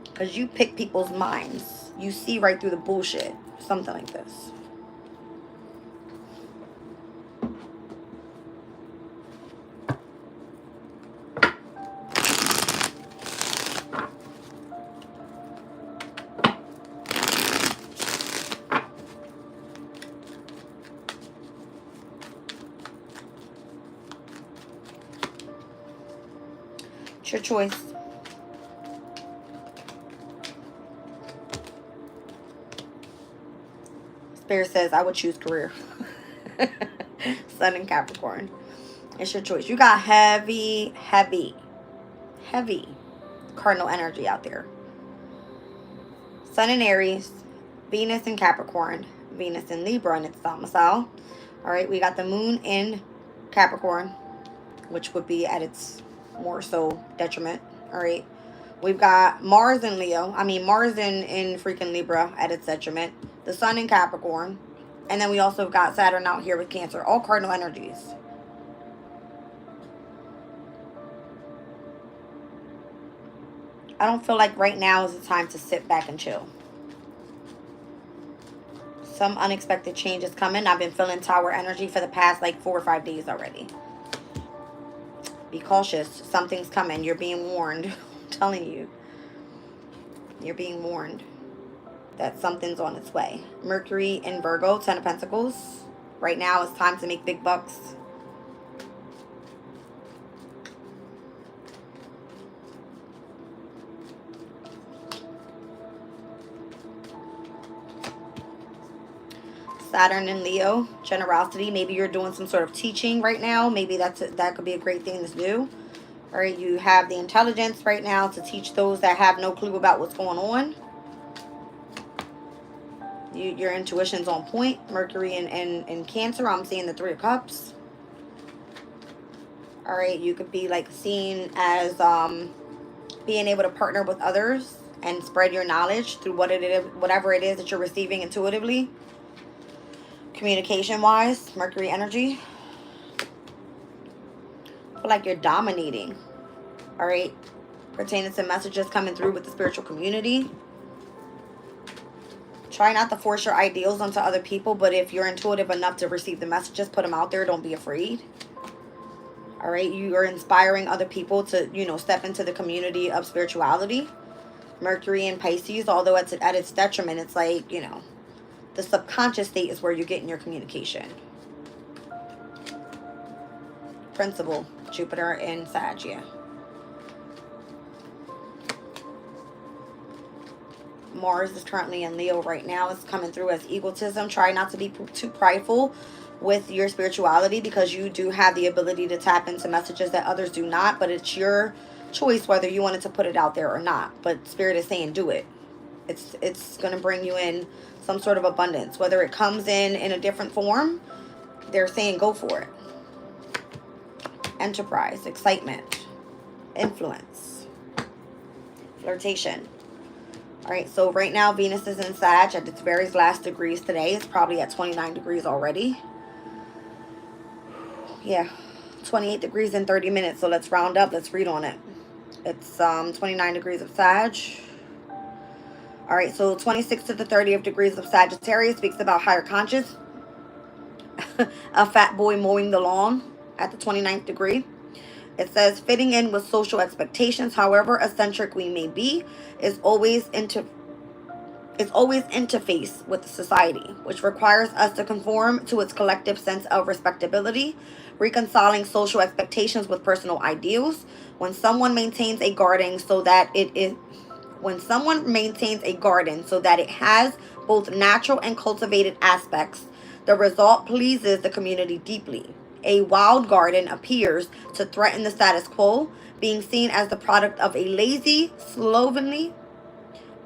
Speaker 1: Because you pick people's minds. You see right through the bullshit. Something like this. It's your choice. Spirit says, I would choose career. Sun in Capricorn. It's your choice. You got heavy, heavy, heavy cardinal energy out there. Sun in Aries, Venus in Capricorn, Venus in Libra in its domicile. All right, we got the moon in Capricorn, which would be at its more so detriment. All right, we've got Mars in Leo. Mars in freaking Libra at its detriment. The sun in Capricorn. And then we also got Saturn out here with Cancer. All cardinal energies. I don't feel like right now is the time to sit back and chill. Some unexpected change is coming. I've been feeling Tower energy for the past like 4 or 5 days already. Be cautious. Something's coming. You're being warned. I'm telling you. You're being warned that something's on its way. Mercury in Virgo, 10 of Pentacles. Right now it's time to make big bucks. Saturn in Leo, generosity. Maybe you're doing some sort of teaching right now. Maybe that could be a great thing to do. All right, you have the intelligence right now to teach those that have no clue about what's going on. Your intuition's on point. Mercury in Cancer, I'm seeing the 3 of Cups. All right, you could be like seen as being able to partner with others and spread your knowledge through whatever it is that you're receiving intuitively. Communication-wise, Mercury energy. I feel like you're dominating. All right, pertaining to messages coming through with the spiritual community. Try not to force your ideals onto other people, but if you're intuitive enough to receive the messages, put them out there. Don't be afraid. All right, you are inspiring other people to, step into the community of spirituality. Mercury in Pisces, although it's at its detriment, it's like, you know, the subconscious state is where you're getting your communication. Principal, Jupiter in Sag, yeah. Mars is currently in Leo right now. It's coming through as egotism. Try not to be too prideful with your spirituality, because you do have the ability to tap into messages that others do not, but it's your choice whether you wanted to put it out there or not. But Spirit is saying do it. It's going to bring you in some sort of abundance. Whether it comes in a different form, they're saying go for it. Enterprise, excitement, influence, flirtation. All right, so right now Venus is in Sag at its very last degrees today. It's probably at 29 degrees already. Yeah, 28 degrees in 30 minutes. So let's round up. Let's read on it. It's 29 degrees of Sag. All right, so 26 to the 30th degrees of Sagittarius speaks about higher conscious. A fat boy mowing the lawn at the 29th degree. It says, fitting in with social expectations, however eccentric we may be, is always interface with society, which requires us to conform to its collective sense of respectability, reconciling social expectations with personal ideals. When someone maintains a garden so that it has both natural and cultivated aspects, the result pleases the community deeply. A wild garden appears to threaten the status quo, being seen as the product of a lazy, slovenly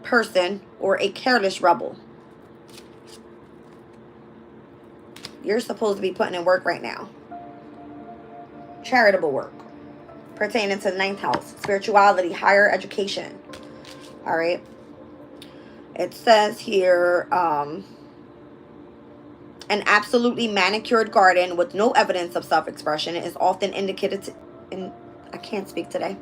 Speaker 1: person or a careless rebel. You're supposed to be putting in work right now. Charitable work pertaining to the 9th house, spirituality, higher education. All right. It says here, an absolutely manicured garden with no evidence of self-expression is often indicated I can't speak today.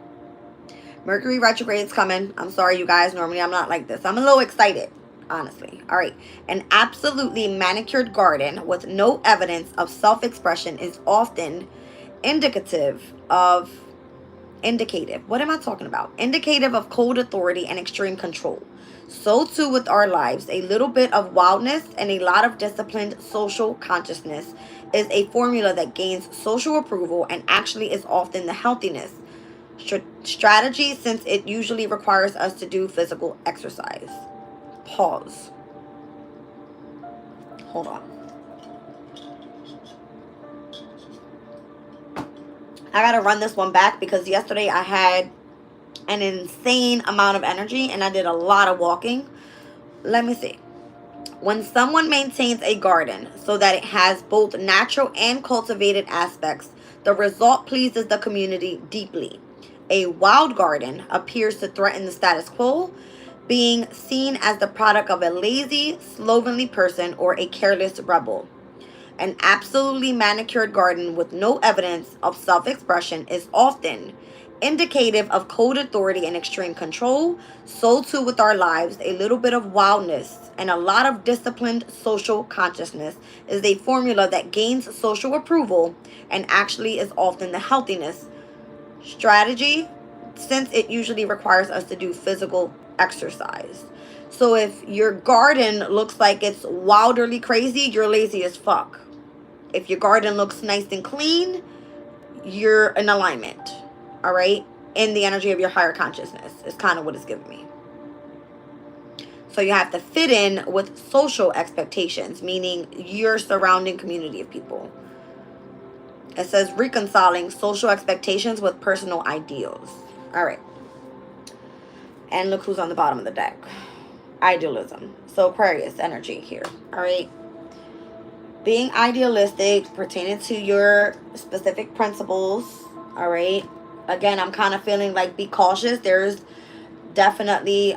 Speaker 1: Mercury retrograde is coming. I'm sorry, you guys. Normally, I'm not like this. I'm a little excited, honestly. All right. An absolutely manicured garden with no evidence of self-expression is often indicative. What am I talking about? Indicative of cold authority and extreme control. So too with our lives. A little bit of wildness and a lot of disciplined social consciousness is a formula that gains social approval and actually is often the healthiness strategy, since it usually requires us to do physical exercise. Pause. Hold on. I gotta run this one back because yesterday I had an insane amount of energy and I did a lot of walking. Let me see. When someone maintains a garden so that it has both natural and cultivated aspects, the result pleases the community deeply. A wild garden appears to threaten the status quo, being seen as the product of a lazy, slovenly person or a careless rebel. An absolutely manicured garden with no evidence of self-expression is often indicative of cold authority and extreme control. So too with our lives. A little bit of wildness and a lot of disciplined social consciousness is a formula that gains social approval and actually is often the healthiness strategy, since it usually requires us to do physical exercise. So if your garden looks like it's wilderly crazy, you're lazy as fuck. If your garden looks nice and clean, you're in alignment. All right? In the energy of your higher consciousness is kind of what it's giving me. So you have to fit in with social expectations, meaning your surrounding community of people. It says reconciling social expectations with personal ideals. All right. And look who's on the bottom of the deck. Idealism. So Aquarius energy here. All right. Being idealistic pertaining to your specific principles. All right. Again, I'm kind of feeling like be cautious. There's definitely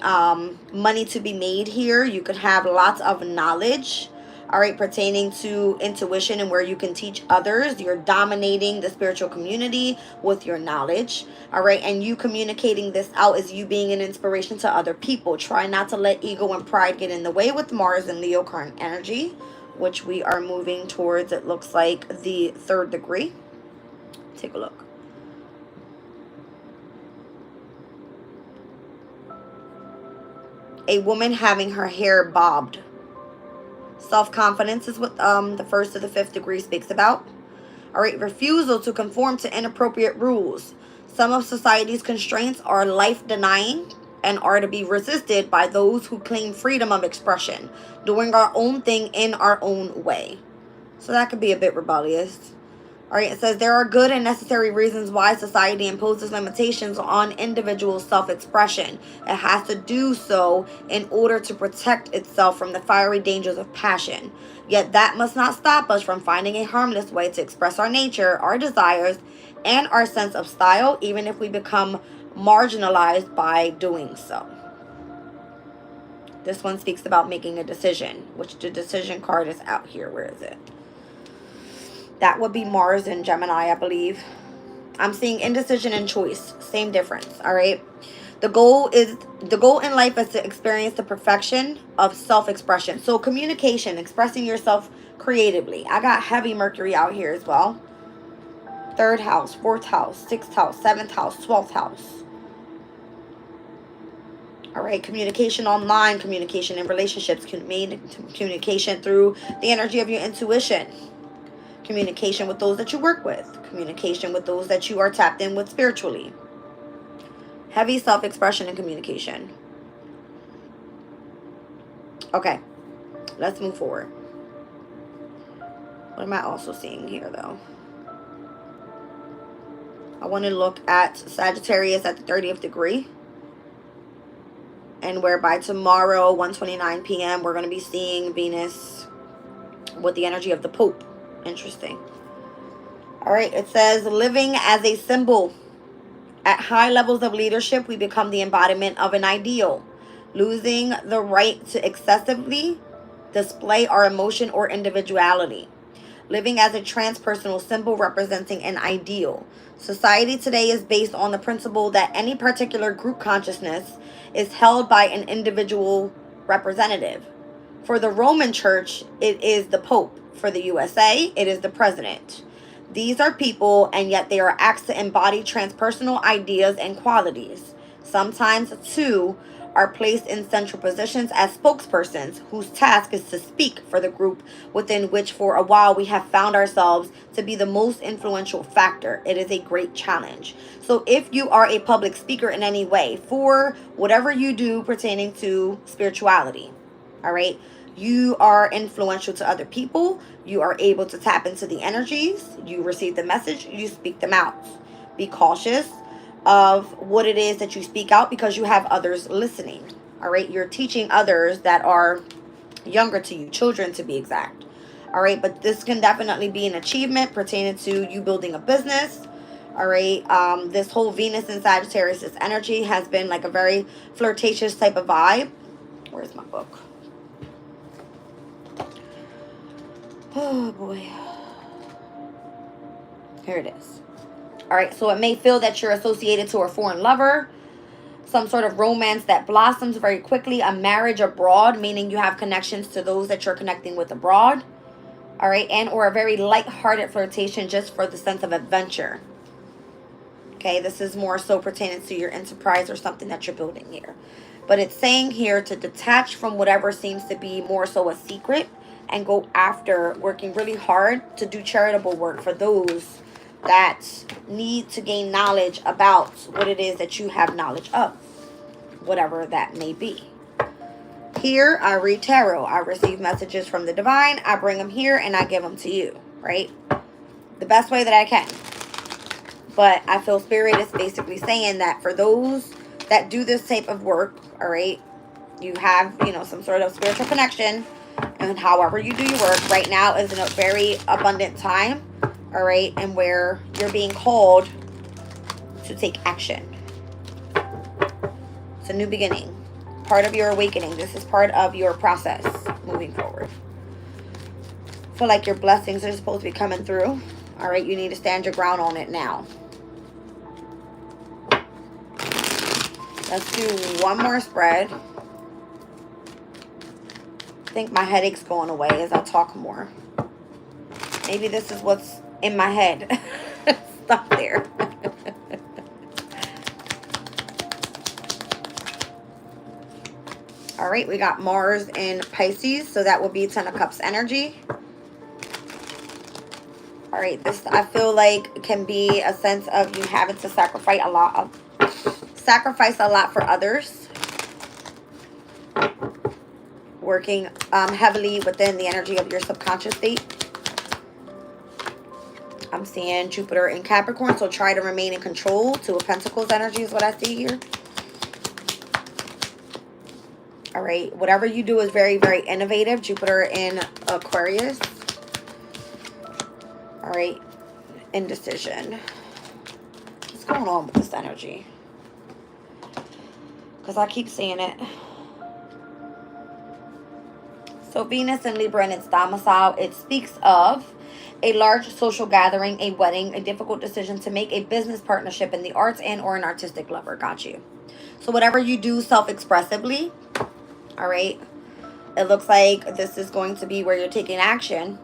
Speaker 1: money to be made here. You could have lots of knowledge, all right, pertaining to intuition and where you can teach others. You're dominating the spiritual community with your knowledge, all right, and you communicating this out is you being an inspiration to other people. Try not to let ego and pride get in the way with Mars and Leo current energy, which we are moving towards, it looks like, the 3rd degree. Take a look. a woman having her hair bobbed. Self-confidence is what the 1st to the 5th degree speaks about. All right, refusal to conform to inappropriate rules. Some of society's constraints are life-denying and are to be resisted by those who claim freedom of expression, doing our own thing in our own way. So that could be a bit rebellious. All right, it says there are good and necessary reasons why society imposes limitations on individual self-expression. It has to do so in order to protect itself from the fiery dangers of passion. Yet that must not stop us from finding a harmless way to express our nature, our desires, and our sense of style, even if we become marginalized by doing so. This one speaks about making a decision, which the decision card is out here. Where is it? That would be Mars and Gemini, I believe. I'm seeing indecision and choice. Same difference, all right? The goal in life is to experience the perfection of self-expression. So communication, expressing yourself creatively. I got heavy Mercury out here as well. 3rd house, 4th house, 6th house, 7th house, 12th house. All right, communication online, communication in relationships, communication through the energy of your intuition. Communication with those that you work with. Communication with those that you are tapped in with spiritually. Heavy self-expression and communication. Okay, let's move forward. What am I also seeing here, though? I want to look at Sagittarius at the 30th degree. And whereby tomorrow, 1:29 p.m., we're going to be seeing Venus with the energy of the Pope. Interesting. All right, it says living as a symbol. At high levels of leadership, we become the embodiment of an ideal, losing the right to excessively display our emotion or individuality. Living as a transpersonal symbol representing an ideal. Society today is based on the principle that any particular group consciousness is held by an individual representative. For the Roman Church, it is the Pope. For the USA, it is the president. These are people, and yet they are asked to embody transpersonal ideas and qualities. Sometimes, too, are placed in central positions as spokespersons whose task is to speak for the group within which for a while we have found ourselves to be the most influential factor. It is a great challenge. So if you are a public speaker in any way for whatever you do pertaining to spirituality, all right, you are influential to other people. You are able to tap into the energies. You receive the message. You speak them out. Be cautious of what it is that you speak out because you have others listening. All right. You're teaching others that are younger to you, children to be exact. All right. But this can definitely be an achievement pertaining to you building a business. All right. This whole Venus and Sagittarius, this energy has been like a very flirtatious type of vibe. Where's my book? Oh boy. Here it is. All right, so it may feel that you're associated to a foreign lover, some sort of romance that blossoms very quickly, a marriage abroad, meaning you have connections to those that you're connecting with abroad. All right, and or a very light-hearted flirtation just for the sense of adventure. Okay, this is more so pertaining to your enterprise or something that you're building here. But it's saying here to detach from whatever seems to be more so a secret and go after working really hard to do charitable work for those that need to gain knowledge about what it is that you have knowledge of, whatever that may be. Here, I read tarot. I receive messages from the divine. I bring them here and I give them to you, right? The best way that I can. But I feel Spirit is basically saying that for those that do this type of work, all right, you have, some sort of spiritual connection. And however you do your work, right now is in a very abundant time, all right, and where you're being called to take action. It's a new beginning, part of your awakening. This is part of your process moving forward. I feel like your blessings are supposed to be coming through, all right. You need to stand your ground on it now. Let's do one more spread. I think my headache's going away as I talk more. Maybe this is what's in my head. Stop there. All right, we got Mars in Pisces, so that will be 10 of Cups energy. All right, this I feel like can be a sense of you having to sacrifice a lot for others. Working heavily within the energy of your subconscious state. I'm seeing Jupiter in Capricorn, so try to remain in control. Two of Pentacles energy is what I see here. All right, whatever you do is very, very innovative. Jupiter in Aquarius. All right, indecision. What's going on with this energy? Because I keep seeing it. So Venus in Libra in its domicile, it speaks of a large social gathering, a wedding, a difficult decision to make, a business partnership in the arts, and or an artistic lover. Got you. So whatever you do self-expressively, all right, it looks like this is going to be where you're taking action.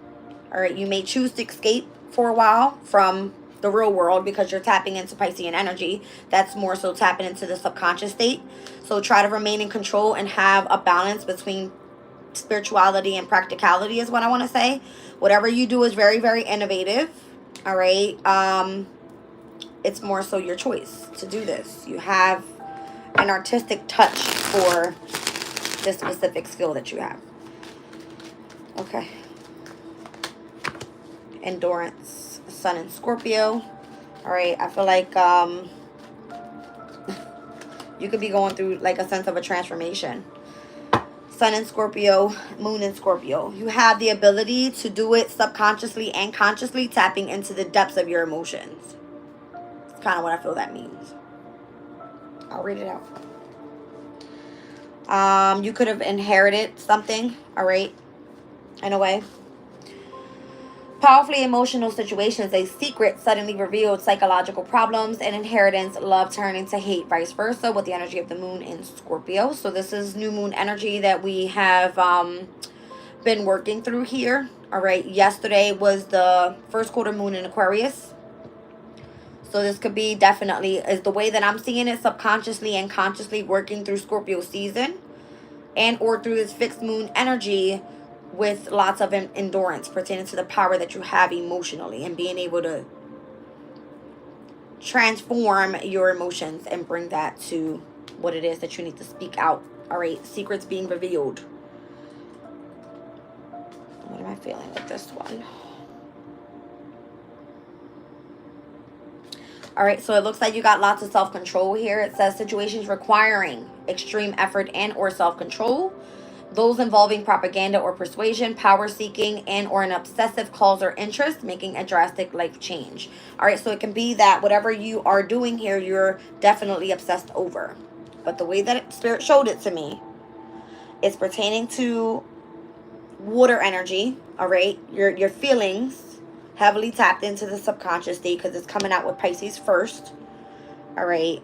Speaker 1: All right, you may choose to escape for a while from the real world because you're tapping into Piscean energy. That's more so tapping into the subconscious state. So try to remain in control and have a balance between spirituality and practicality is what I want to say. Whatever you do is very, very innovative. All right. It's more so your choice to do this. You have an artistic touch for this specific skill that you have. Okay. Endurance. Sun in Scorpio. All right. I feel like you could be going through like a sense of a transformation. Sun in Scorpio, Moon in Scorpio. You have the ability to do it subconsciously and consciously, tapping into the depths of your emotions. It's kind of what I feel that means. I'll read it out. You could have inherited something, all right, in a way. Powerfully emotional situations, a secret suddenly revealed, psychological problems, and inheritance, love turning to hate, vice versa, with the energy of the moon in Scorpio. So this is new moon energy that we have been working through here. All right, yesterday was the first quarter moon in Aquarius. So this could be definitely, is the way that I'm seeing it, subconsciously and consciously working through Scorpio season and or through this fixed moon energy with lots of endurance pertaining to the power that you have emotionally and being able to transform your emotions and bring that to what it is that you need to speak out. All right, secrets being revealed. What am I feeling with this one? All right, so it looks like you got lots of self-control here. It says situations requiring extreme effort and or self-control. Those involving propaganda or persuasion, power seeking, and or an obsessive cause or interest, making a drastic life change. All right, so it can be that whatever you are doing here, you're definitely obsessed over. But the way that Spirit showed it to me, it's pertaining to water energy, all right? Your feelings heavily tapped into the subconscious state because it's coming out with Pisces first, all right?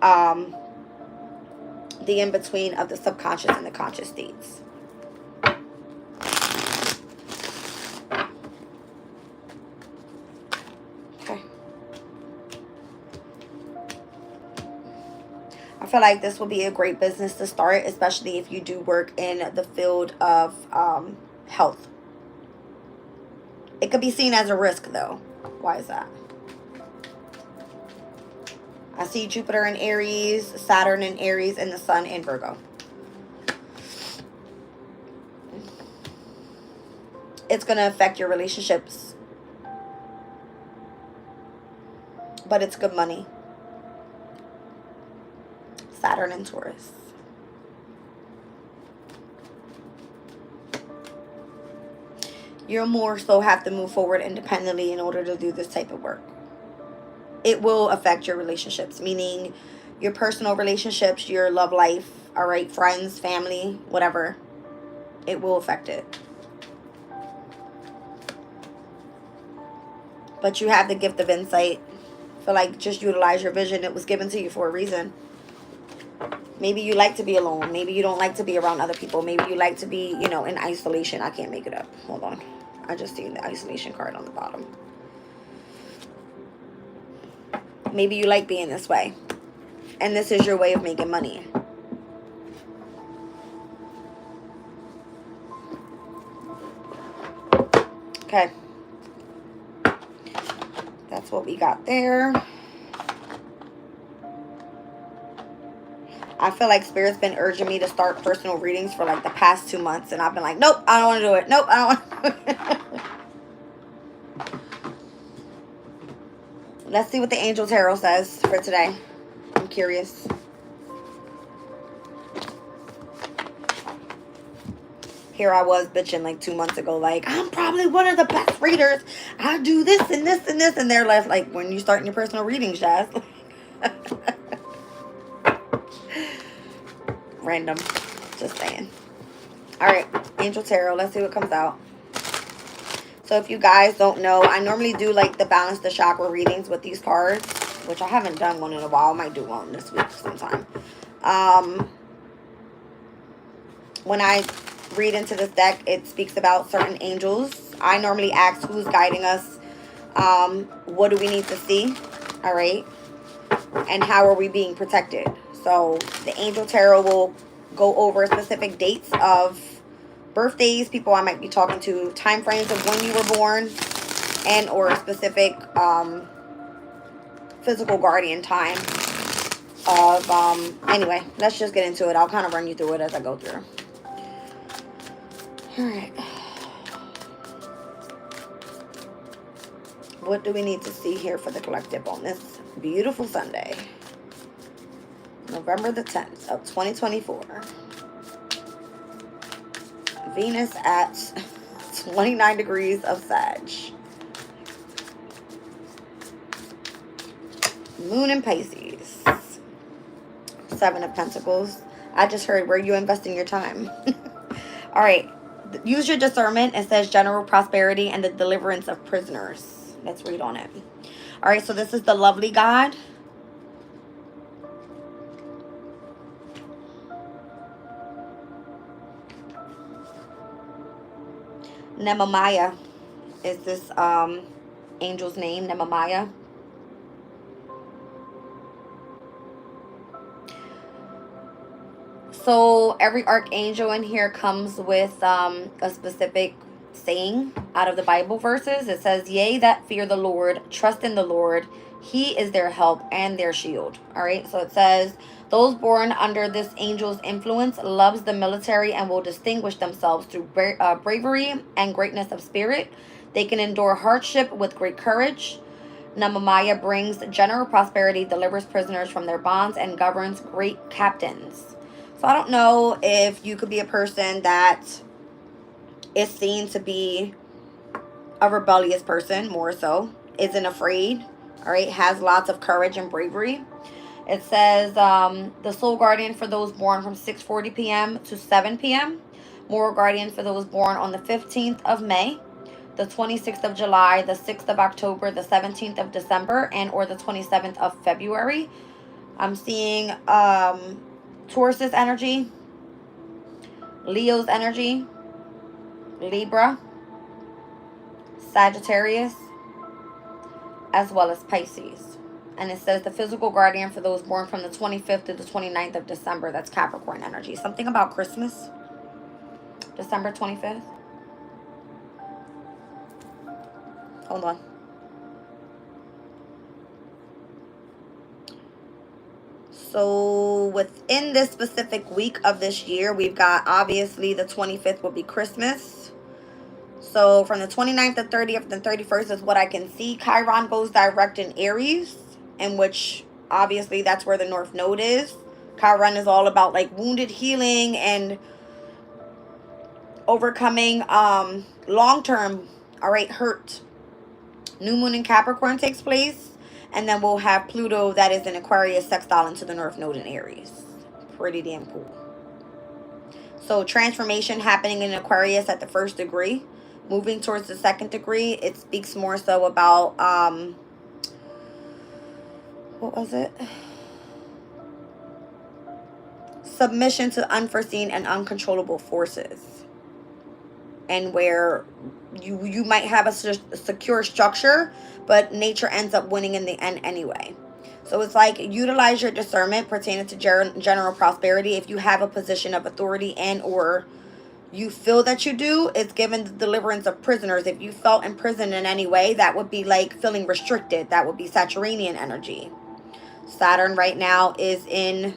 Speaker 1: The in-between of the subconscious and the conscious states. I feel like this will be a great business to start, especially if you do work in the field of health. It could be seen as a risk, though. Why is that? I see Jupiter in Aries, Saturn in Aries, and the Sun in Virgo. It's going to affect your relationships. But it's good money. Saturn and Taurus. You'll more so have to move forward independently in order to do this type of work. It will affect your relationships, meaning your personal relationships, your love life, all right, friends, family, whatever. It will affect it. But you have the gift of insight. I feel like just utilize your vision. It was given to you for a reason. Maybe you like to be alone. Maybe you don't like to be around other people. Maybe you like to be, you know, in isolation. I can't make it up. Hold on. I just seen the isolation card on the bottom. Maybe you like being this way. And this is your way of making money. Okay. That's what we got there. I feel like Spirit's been urging me to start personal readings for like the past 2 months. And I've been like, nope, I don't want to do it. Nope, I don't want to do it. Let's see what the Angel Tarot says for today. I'm curious. Here I was bitching like 2 months ago, like, I'm probably one of the best readers. I do this and this and this. And they're like, when you starting your personal readings, Jazz. Random. Just saying. Alright, Angel Tarot. Let's see what comes out. So if you guys don't know, I normally do like the Balance the Chakra readings with these cards, which I haven't done one in a while. I might do one this week sometime. When I read into this deck, it speaks about certain angels. I normally ask who's guiding us. What do we need to see? All right. And how are we being protected? So the Angel Tarot will go over specific dates of birthdays, people I might be talking to, time frames of when you were born, and or specific physical guardian time of anyway, let's just get into it. I'll kind of run you through it as I go through. All right. What do we need to see here for the collective on this beautiful Sunday, November the 10th of 2024? Venus at 29 degrees of Sag. Moon in Pisces. 7 of Pentacles. I just heard, where you investing your time? All right. Use your discernment. It says general prosperity and the deliverance of prisoners. Let's read on it. All right. So this is the lovely God. Nemamiah is this angel's name, Nemamiah. So every archangel in here comes with a specific saying out of the Bible verses. It says, yea, that fear the Lord, trust in the Lord. He is their help and their shield. All right. So it says, those born under this angel's influence loves the military and will distinguish themselves through bravery and greatness of spirit. They can endure hardship with great courage. Nemamiah brings general prosperity, delivers prisoners from their bonds, and governs great captains. So I don't know if you could be a person that is seen to be a rebellious person, more so, isn't afraid, all right, has lots of courage and bravery. It says the soul guardian for those born from 6:40 p.m. to 7 p.m. Moral guardian for those born on the 15th of May, the 26th of July, the 6th of October, the 17th of December, and or the 27th of February. I'm seeing Taurus's energy, Leo's energy, Libra, Sagittarius, as well as Pisces. And it says the physical guardian for those born from the 25th to the 29th of December. That's Capricorn energy. Something about Christmas. December 25th. Hold on. So within this specific week of this year, we've got, obviously, the 25th will be Christmas. So from the 29th to 30th and 31st is what I can see. Chiron goes direct in Aries, in which obviously that's where the North Node is. Chiron is all about like wounded healing and overcoming long-term, all right, hurt. New moon in Capricorn takes place. And then we'll have Pluto that is in Aquarius sextile into the North Node in Aries. Pretty damn cool. So transformation happening in Aquarius at the 1st degree. Moving towards the 2nd degree. It speaks more so about, what was it? Submission to unforeseen and uncontrollable forces. And where you might have a secure structure, but nature ends up winning in the end anyway. So it's like, utilize your discernment pertaining to general prosperity if you have a position of authority and or you feel that you do, it's given the deliverance of prisoners. If you felt imprisoned in any way, that would be like feeling restricted. That would be Saturnian energy. Saturn right now is in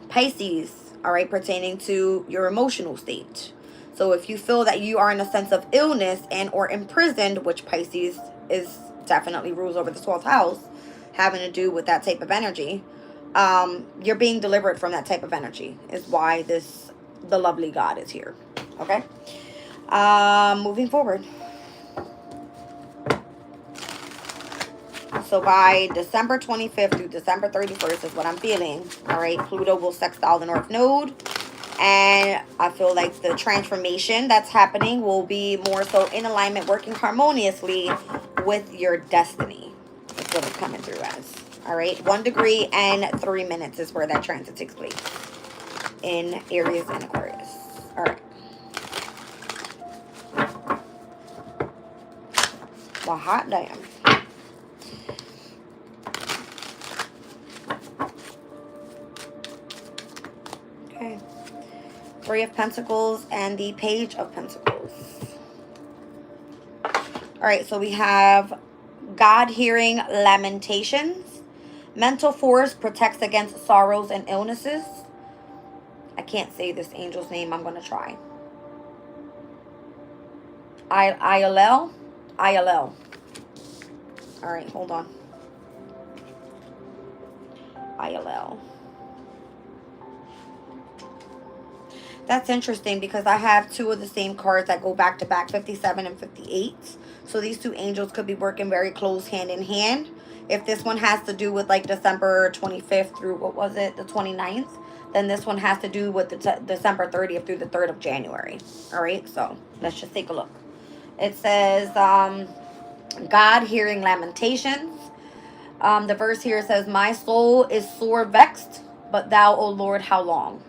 Speaker 1: Pisces, all right, pertaining to your emotional state. So if you feel that you are in a sense of illness and or imprisoned, which Pisces is definitely rules over the 12th house, having to do with that type of energy, you're being delivered from that type of energy is why the lovely God is here. Okay. Moving forward. So by December 25th through December 31st is what I'm feeling. All right. Pluto will sextile the North Node. And I feel like the transformation that's happening will be more so in alignment, working harmoniously with your destiny. That's what it's coming through as. All right. 1 degree and 3 minutes is where that transit takes place in Aries and Aquarius. All right. Well, hot damn. Okay. 3 of Pentacles and the Page of Pentacles. All right, so we have God hearing lamentations. Mental force protects against sorrows and illnesses. I can't say this angel's name. I'm going to try. ILL. ILL. All right, hold on. ILL. That's interesting because I have 2 of the same cards that go back to back, 57 and 58. So these 2 angels could be working very close hand in hand. If this one has to do with like December 25th through, what was it, the 29th, then this one has to do with the December 30th through the 3rd of January. All right, so let's just take a look. It says, God hearing lamentations. The verse here says, my soul is sore vexed, but thou, O Lord, how long?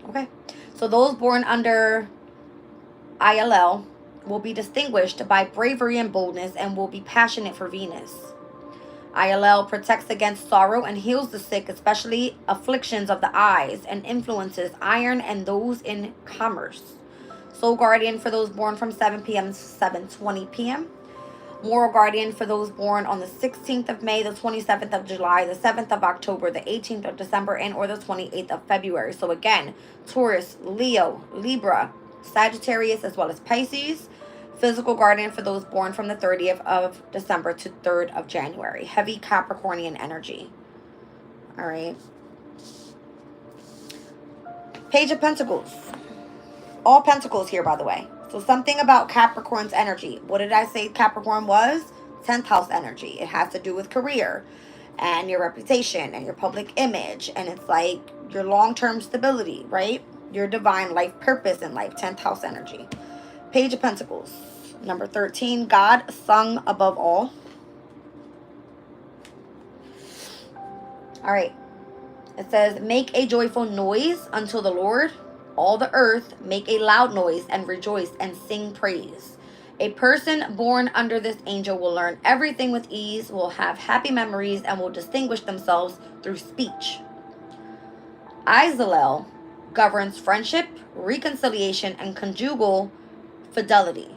Speaker 1: Okay. So those born under ILL will be distinguished by bravery and boldness and will be passionate for Venus. ILL protects against sorrow and heals the sick, especially afflictions of the eyes, and influences iron and those in commerce. Soul guardian for those born from 7 p.m. to 7:20 p.m. Moral guardian for those born on the 16th of May, the 27th of July, the 7th of October, the 18th of December, and or the 28th of February. So again, Taurus, Leo, Libra, Sagittarius, as well as Pisces. Physical guardian for those born from the 30th of December to 3rd of January. Heavy Capricornian energy. All right. Page of Pentacles. All Pentacles here, by the way. So something about Capricorn's energy. What did I say Capricorn was? 10th house energy. It has to do with career and your reputation and your public image. And it's like your long-term stability, right? Your divine life purpose in life. 10th house energy. Page of Pentacles. Number 13. God sung above all. All right. It says, make a joyful noise unto the Lord. All the earth, make a loud noise and rejoice and sing praise. A person born under this angel will learn everything with ease, will have happy memories, and will distinguish themselves through speech. Izalel governs friendship, reconciliation, and conjugal fidelity.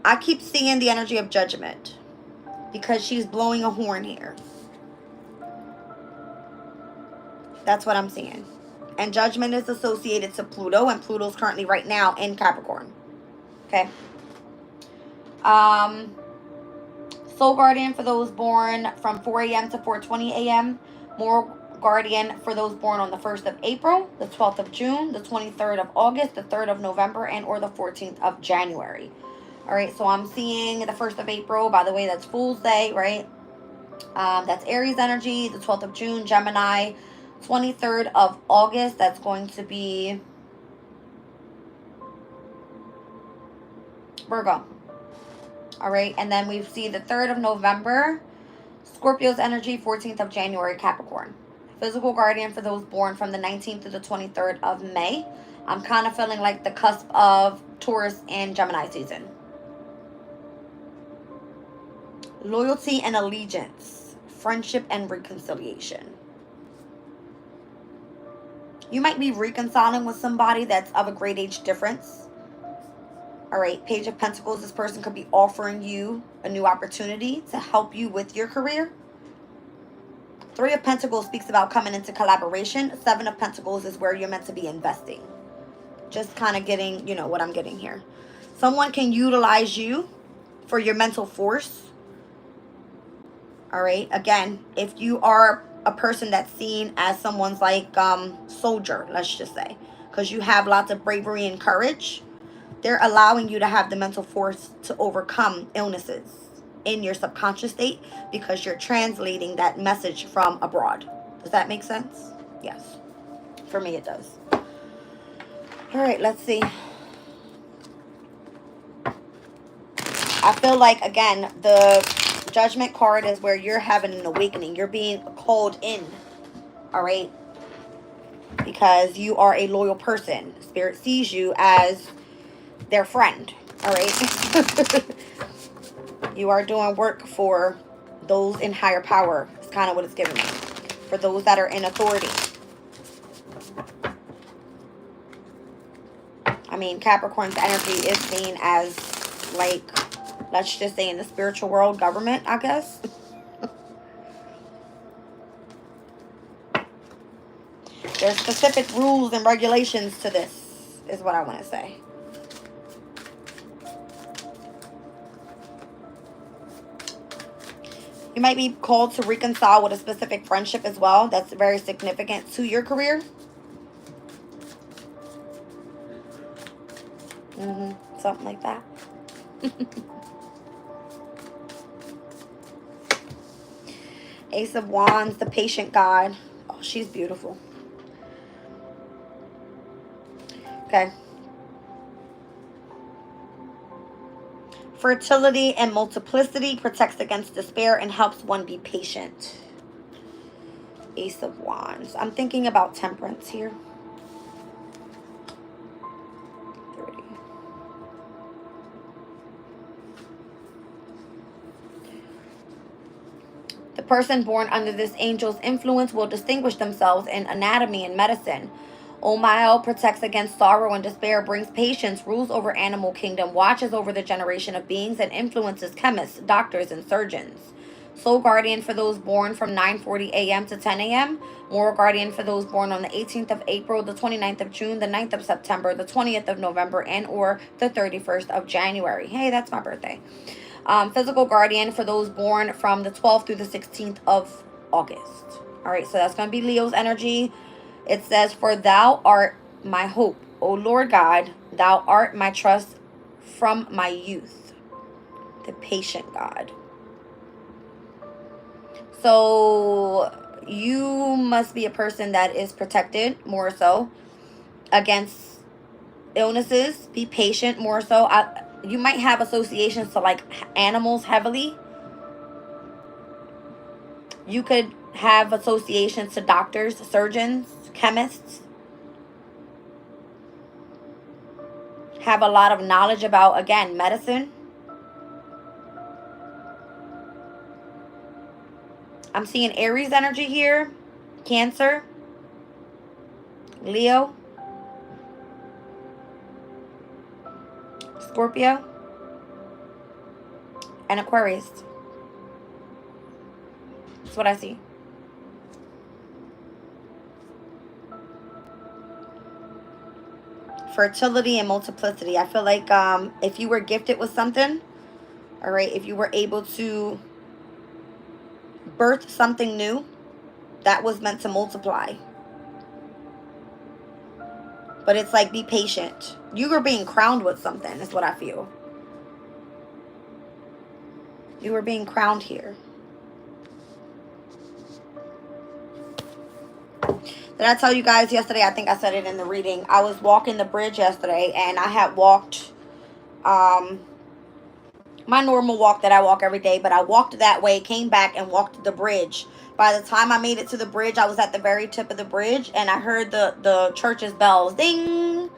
Speaker 1: I keep seeing the energy of judgment because she's blowing a horn here. That's what I'm seeing. And judgment is associated to Pluto, and Pluto's currently right now in Capricorn. Okay. Soul guardian for those born from 4 a.m. to 4:20 a.m. Moral guardian for those born on the 1st of April, the 12th of June, the 23rd of August, the 3rd of November, and or the 14th of January. All right, so I'm seeing the 1st of April. By the way, that's Fool's Day, right? That's Aries energy. The 12th of June, Gemini. 23rd of August, that's going to be Virgo. All right, and then we see the 3rd of November, Scorpio's energy, 14th of January, Capricorn. Physical guardian for those born from the 19th to the 23rd of May. I'm kind of feeling like the cusp of Taurus and Gemini season. Loyalty and allegiance, friendship and reconciliation. You might be reconciling with somebody that's of a great age difference. All right, Page of Pentacles, this person could be offering you a new opportunity to help you with your career. Three of Pentacles speaks about coming into collaboration. Seven of Pentacles is where you're meant to be investing. Just kind of getting, you know, what I'm getting here. Someone can utilize you for your mental force. All right. Again, if you are a person that's seen as someone's like soldier, let's just say, because you have lots of bravery and courage, they're allowing you to have the mental force to overcome illnesses in your subconscious state because you're translating that message from abroad. Does that make sense? Yes. For me, it does. All right, let's see. I feel like, again, the Judgment card is where you're having an awakening. You're being called in. All right? Because you are a loyal person. Spirit sees you as their friend. All right? You are doing work for those in higher power. It's kind of what it's giving me. For those that are in authority. I mean, Capricorn's energy is seen as, like, let's just say in the spiritual world, government, I guess. There's specific rules and regulations to this, is what I want to say. You might be called to reconcile with a specific friendship as well. That's very significant to your career. Something like that. Ace of Wands, the patient god. Oh, she's beautiful. Okay. Fertility and multiplicity protects against despair and helps one be patient. Ace of Wands. I'm thinking about temperance here. 30. The person born under this angel's influence will distinguish themselves in anatomy and medicine. Omael protects against sorrow and despair, brings patience, rules over animal kingdom, watches over the generation of beings, and influences chemists, doctors, and surgeons. Soul Guardian for those born from 9:40 a.m. to 10 a.m. Moral Guardian for those born on the 18th of April, the 29th of June, the 9th of September, the 20th of November, and or the 31st of January. Hey, that's my birthday. Physical Guardian for those born from the 12th through the 16th of August. All right, so that's going to be Leo's energy. It says, for thou art my hope, O Lord God, thou art my trust from my youth. The patient God. So you must be a person that is protected more so against illnesses. Be patient more so. You might have associations to like animals heavily. You could have associations to doctors, surgeons, chemists. Have a lot of knowledge about, again, medicine. I'm seeing Aries energy here. Cancer. Leo. Scorpio. And Aquarius. That's what I see. Fertility and multiplicity. I feel like if you were gifted with something, all right, if you were able to birth something new, that was meant to multiply. But it's like, be patient. You were being crowned with something, is what I feel. You were being crowned here. Did I tell you guys yesterday? I think I said it in the reading. I was walking the bridge yesterday, and I had walked my normal walk that I walk every day, but I walked that way, came back, and walked the bridge. By the time I made it to the bridge, I was at the very tip of the bridge, and I heard the church's bells. Ding,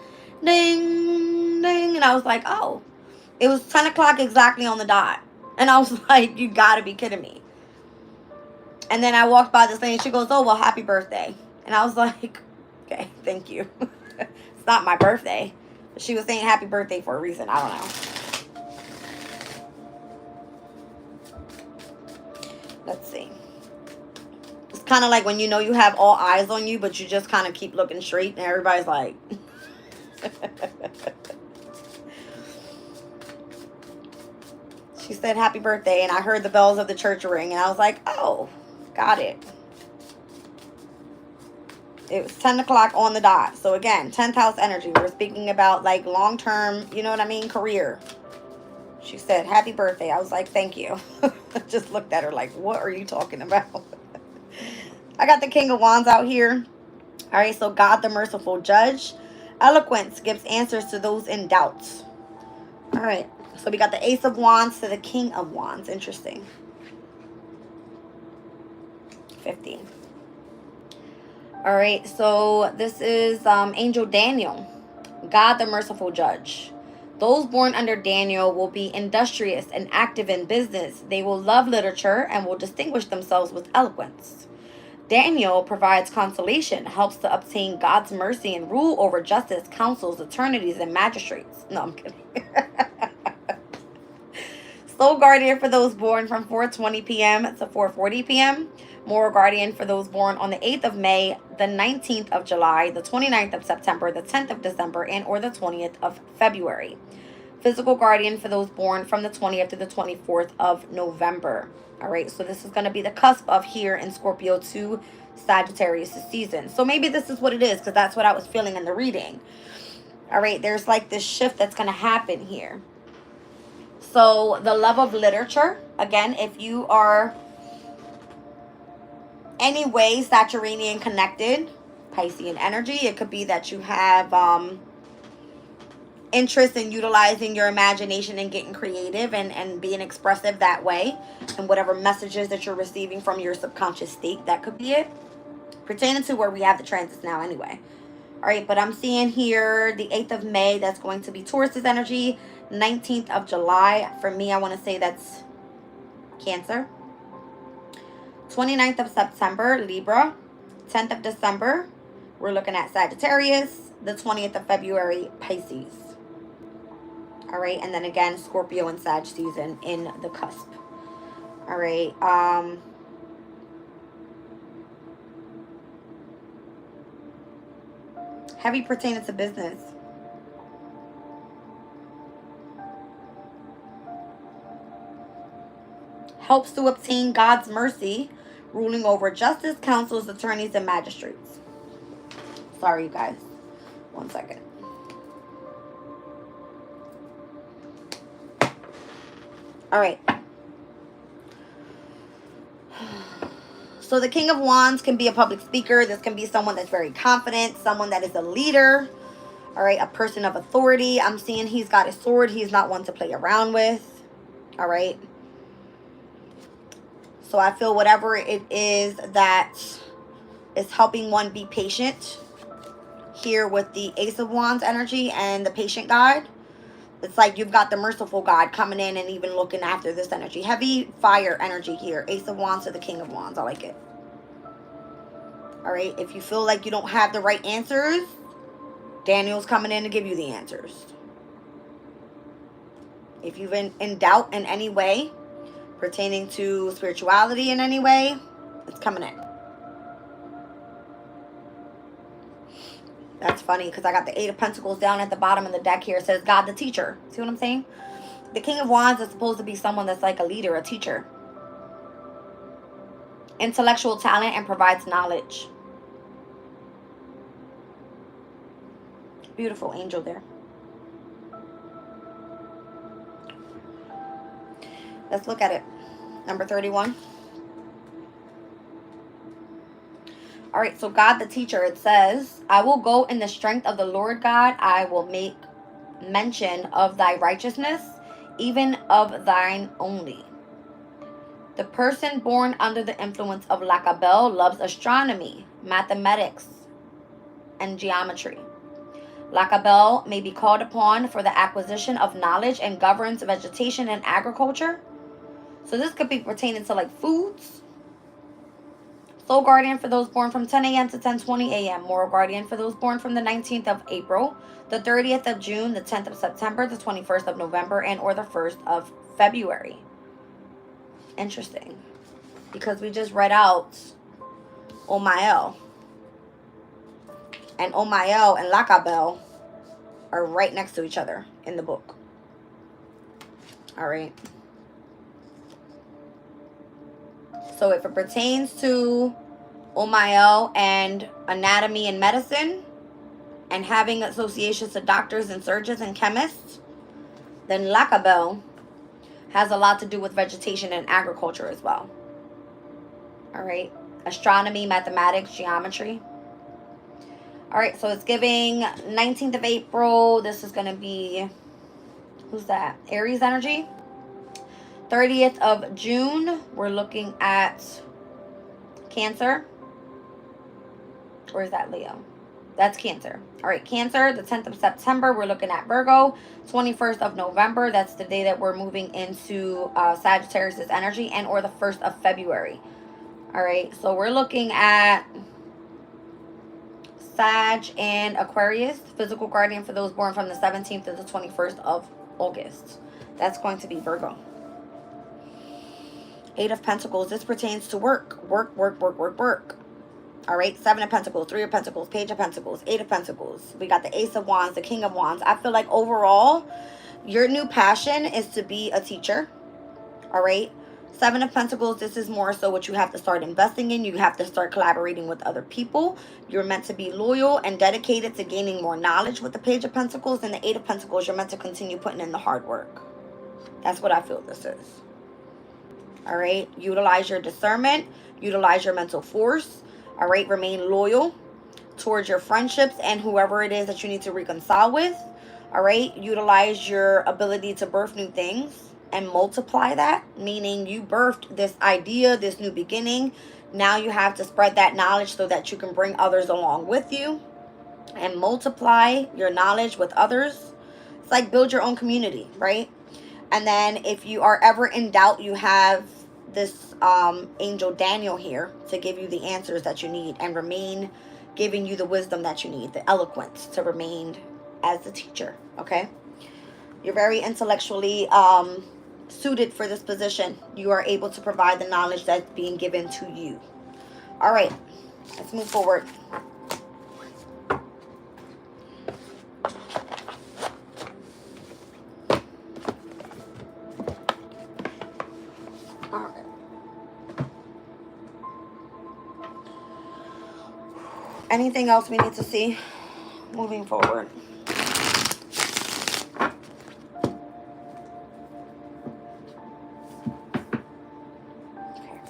Speaker 1: ding, ding. And I was like, oh. It was 10 o'clock exactly on the dot. And I was like, you gotta be kidding me. And then I walked by this lady, and she goes, oh, well, happy birthday. And I was like, okay, thank you. It's not my birthday. she was saying happy birthday for a reason. I don't know. Let's see. It's kind of like when you know you have all eyes on you, but you just kind of keep looking straight, and everybody's like... She said happy birthday, and I heard the bells of the church ring, and I was like, oh, got it. It was 10 o'clock on the dot. So again, 10th house energy. We're speaking about like long-term, you know what I mean, career. She said, happy birthday. I was like, thank you. Just looked at her like, what are you talking about? I got the King of Wands out here. All right, so God the merciful judge. Eloquence gives answers to those in doubt. All right, so we got the Ace of Wands to the King of Wands. Interesting. 15. All right, so this is Angel Daniel. God the merciful judge. Those born under Daniel will be industrious and active in business. They will love literature and will distinguish themselves with eloquence. Daniel provides consolation, helps to obtain God's mercy and rule over justice, councils, eternities, and magistrates. No, I'm kidding. Soul guardian for those born from 4:20 p.m. to 4:40 p.m. Moral guardian for those born on the 8th of May, the 19th of July, the 29th of September, the 10th of December, and or the 20th of February. Physical guardian for those born from the 20th to the 24th of November. All right, so this is going to be the cusp of here in Scorpio to Sagittarius season. So maybe this is what it is, because that's what I was feeling in the reading. All right, there's like this shift that's going to happen here. So the love of literature, again, if you are any way Saturnian connected, Piscean energy, it could be that you have interest in utilizing your imagination and getting creative and being expressive that way, and whatever messages that you're receiving from your subconscious state, that could be it, pertaining to where we have the transits now anyway. All right, but I'm seeing here the 8th of May, that's going to be Taurus's energy. 19th of July, for me, I want to say that's Cancer. 29th of September, Libra. 10th of December, we're looking at Sagittarius. The 20th of February, Pisces. All right, and then again, Scorpio and Sag season in the cusp. All right, heavy pertaining to business. Helps to obtain God's mercy, ruling over justice, councils, attorneys, and magistrates. Sorry, you guys. 1 second. All right. So the King of Wands can be a public speaker. This can be someone that's very confident, someone that is a leader. All right, a person of authority. I'm seeing he's got a sword. He's not one to play around with. All right. So I feel whatever it is that is helping one be patient here with the Ace of Wands energy and the patient God. It's like you've got the merciful God coming in and even looking after this energy. Heavy fire energy here. Ace of Wands to the King of Wands. I like it. All right. If you feel like you don't have the right answers, Daniel's coming in to give you the answers. If you've been in doubt in any way, pertaining to spirituality in any way, it's coming in. That's funny because I got the 8 of Pentacles down at the bottom of the deck here. It says God the teacher. See what I'm saying? The King of Wands is supposed to be someone that's like a leader, a teacher. Intellectual talent and provides knowledge. Beautiful angel there. Let's look at it. Number 31. All right, so God the teacher, it says, I will go in the strength of the Lord God. I will make mention of thy righteousness, even of thine only. The person born under the influence of Lacabelle loves astronomy, mathematics, and geometry. Lacabelle may be called upon for the acquisition of knowledge and governs vegetation and agriculture. So this could be pertaining to like foods. Soul Guardian for those born from 10 a.m. to 10:20 a.m. Moral Guardian for those born from the 19th of April, the 30th of June, the 10th of September, the 21st of November, and or the 1st of February. Interesting. Because we just read out Omael. And Omael and Lakabel are right next to each other in the book. All right. So if it pertains to Omael and anatomy and medicine and having associations to doctors and surgeons and chemists, then Lakabel has a lot to do with vegetation and agriculture as well. All right. Astronomy, mathematics, geometry. All right. So it's giving 19th of April. This is going to be, who's that? Aries energy. 30th of June, we're looking at Cancer. Or is that Leo? That's Cancer. All right, Cancer, the 10th of September, we're looking at Virgo. 21st of November, that's the day that we're moving into Sagittarius' energy, and or the 1st of February. All right, so we're looking at Sag and Aquarius, physical guardian for those born from the 17th to the 21st of August. That's going to be Virgo. 8 of Pentacles, this pertains to work. Work. All right, 7 of Pentacles, 3 of Pentacles, Page of Pentacles, 8 of Pentacles. We got the Ace of Wands, the King of Wands. I feel like overall, your new passion is to be a teacher. All right, 7 of Pentacles, this is more so what you have to start investing in. You have to start collaborating with other people. You're meant to be loyal and dedicated to gaining more knowledge with the Page of Pentacles. And the 8 of Pentacles, you're meant to continue putting in the hard work. That's what I feel this is. All right, utilize your discernment, utilize your mental force. All right, remain loyal towards your friendships and whoever it is that you need to reconcile with. All right, utilize your ability to birth new things and multiply that, meaning you birthed this idea, this new beginning. Now you have to spread that knowledge so that you can bring others along with you and multiply your knowledge with others. It's like build your own community, right? And then if you are ever in doubt, you have this angel Daniel here to give you the answers that you need and remain giving you the wisdom that you need, the eloquence to remain as the teacher, okay? You're very intellectually suited for this position. You are able to provide the knowledge that's being given to you. All right, let's move forward. Anything else we need to see moving forward? Okay.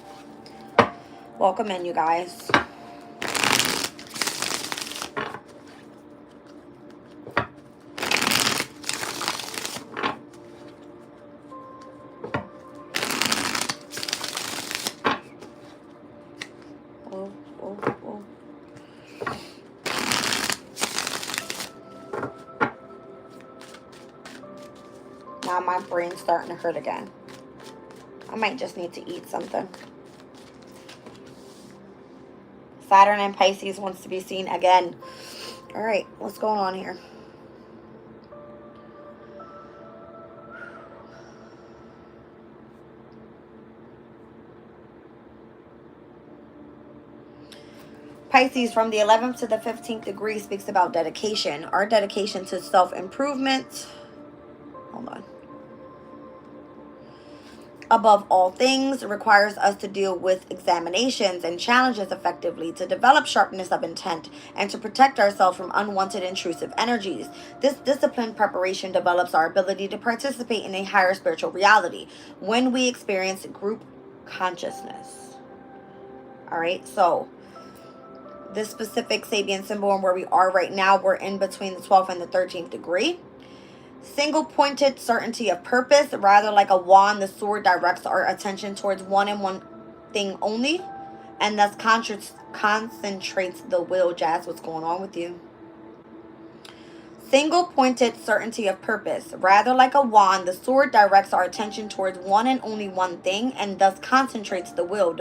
Speaker 1: Welcome in, you guys. Now my brain's starting to hurt again. I might just need to eat something. Saturn and Pisces wants to be seen again. All right, what's going on here? Pisces, from the 11th to the 15th degree, speaks about dedication. Our dedication to self-improvement. Hold on. Above all things, requires us to deal with examinations and challenges effectively, to develop sharpness of intent, and to protect ourselves from unwanted intrusive energies. This disciplined preparation develops our ability to participate in a higher spiritual reality when we experience group consciousness. All right, so this specific Sabian symbol and where we are right now, we're in between the 12th and the 13th degree. Single-pointed certainty of purpose, rather like a wand, the sword directs our attention towards one and one thing only, and thus concentrates the will. Jazz, what's going on with you? Single-pointed certainty of purpose, rather like a wand, the sword directs our attention towards one and only one thing, and thus concentrates the will.